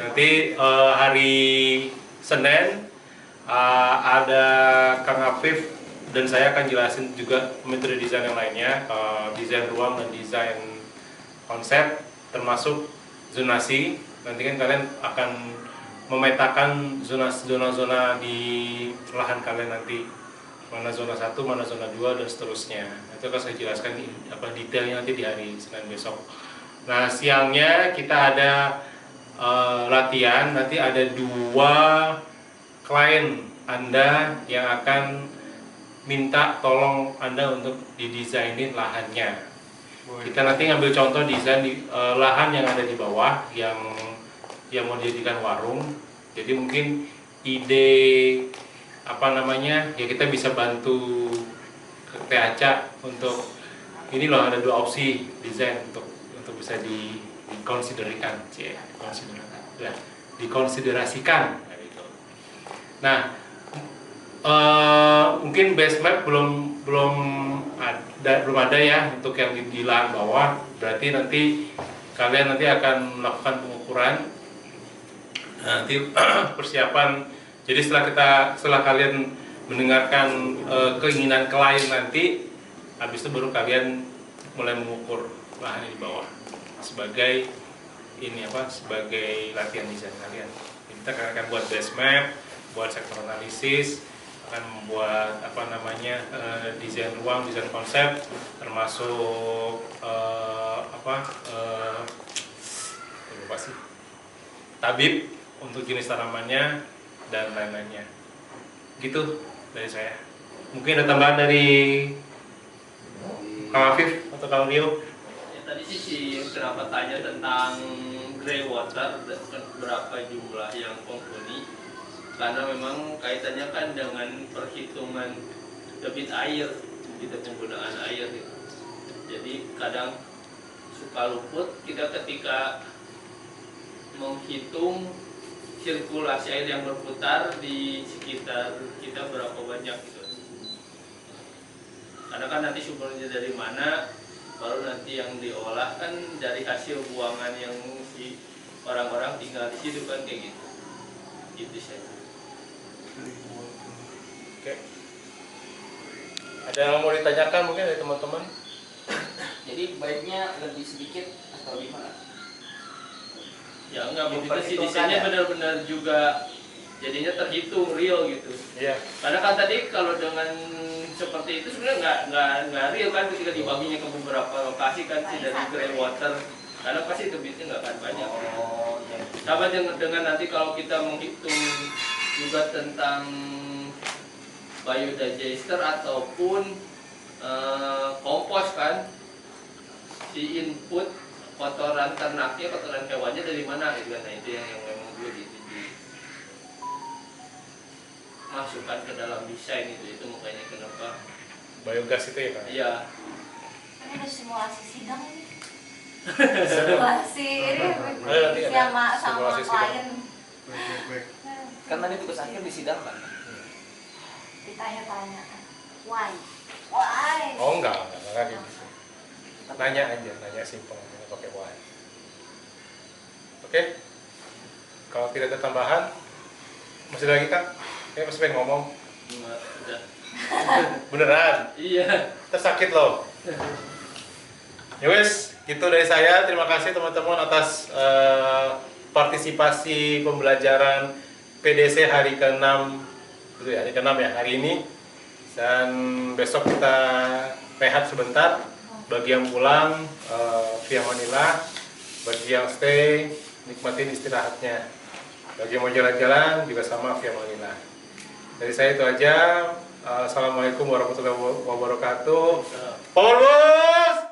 Nanti hari Senin ada Kang Afif dan saya akan jelasin juga metode desain yang lainnya, desain ruang dan desain konsep, termasuk zonasi. Nanti kan kalian akan memetakan zona-zona di lahan kalian nanti, mana zona 1, mana zona 2 dan seterusnya. Itu akan saya jelaskan detailnya nanti di hari Senin besok. Nah siangnya kita ada latihan, nanti ada 2 klien Anda yang akan minta tolong Anda untuk didesainin lahannya. Kita nanti ngambil contoh desain di lahan yang ada di bawah yang mau dijadikan warung. Jadi mungkin ide ya kita bisa bantu ke Aca untuk ini loh, ada 2 opsi desain untuk bisa dikonsiderasikan. Nah, mungkin base map belum ada ya untuk yang di lahan bawah. Berarti nanti kalian akan melakukan pengukuran. Nanti persiapan. Jadi setelah kalian mendengarkan keinginan klien nanti, habis itu baru kalian mulai mengukur lahan di bawah sebagai latihan desain kalian. Kita akan buat base map, buat sektor analisis, akan membuat desain ruang, desain konsep, termasuk tabib untuk jenis tanamannya, dan lain-lainnya. Gitu dari saya. Mungkin ada tambahan dari Kang Afif atau Kang Rio? Ya, tadi sih si kenapa tanya tentang grey water berapa jumlah yang penghuni, karena memang kaitannya kan dengan perhitungan debit air, gitu, penggunaan air gitu. Jadi kadang suka luput kita ketika menghitung sirkulasi air yang berputar di sekitar kita berapa banyak gitu. Karena kan nanti sumbernya dari mana, baru nanti yang diolah kan dari hasil buangan yang si orang-orang tinggal di situ kan kayak gitu. Gitu saja. Oke. Ada yang mau ditanyakan mungkin dari teman-teman? Jadi baiknya lebih sedikit atau gimana? Ya enggak begitu sih, desainnya benar-benar juga jadinya terhitung real gitu. Iya. Karena kan tadi kalau dengan seperti itu sebenarnya nggak real kan ketika dibaginya ke beberapa lokasi kan sih dari grey water, karena pasti debitnya nggak akan banyak. Sama dengan nanti kalau kita menghitung juga tentang biodigester ataupun kompos kan, si input kotoran ternaknya, kotoran hewannya dari mana gitu kan. Nah itu yang memang gue masukkan ke dalam desain itu makanya kenapa biogas itu ya Kak? Iya. Ini ada simulasi sidang ini. Simulasi ini sama klien. Kan tadi tugas akhir di sidang kan? Ditanya-tanya. Why? Oh enggak gitu. Nanya aja, nanya simpel, pakai why. Oke? Kalau tidak ada tambahan, masih lagi Kak? Kayak masih pengen ngomong. Udah. Beneran? Iya. Tersakit loh. Ya wes, itu dari saya. Terima kasih teman-teman atas partisipasi pembelajaran PDC hari ke-6. Itu ya, hari ke-6 ya, hari ini. Dan besok kita rehat sebentar. Bagi yang pulang, via Manila. Bagi yang stay, nikmatin istirahatnya. Bagi yang mau jalan-jalan, juga sama via Manila. Dari saya itu aja. Assalamualaikum warahmatullahi wabarakatuh. Power Boost!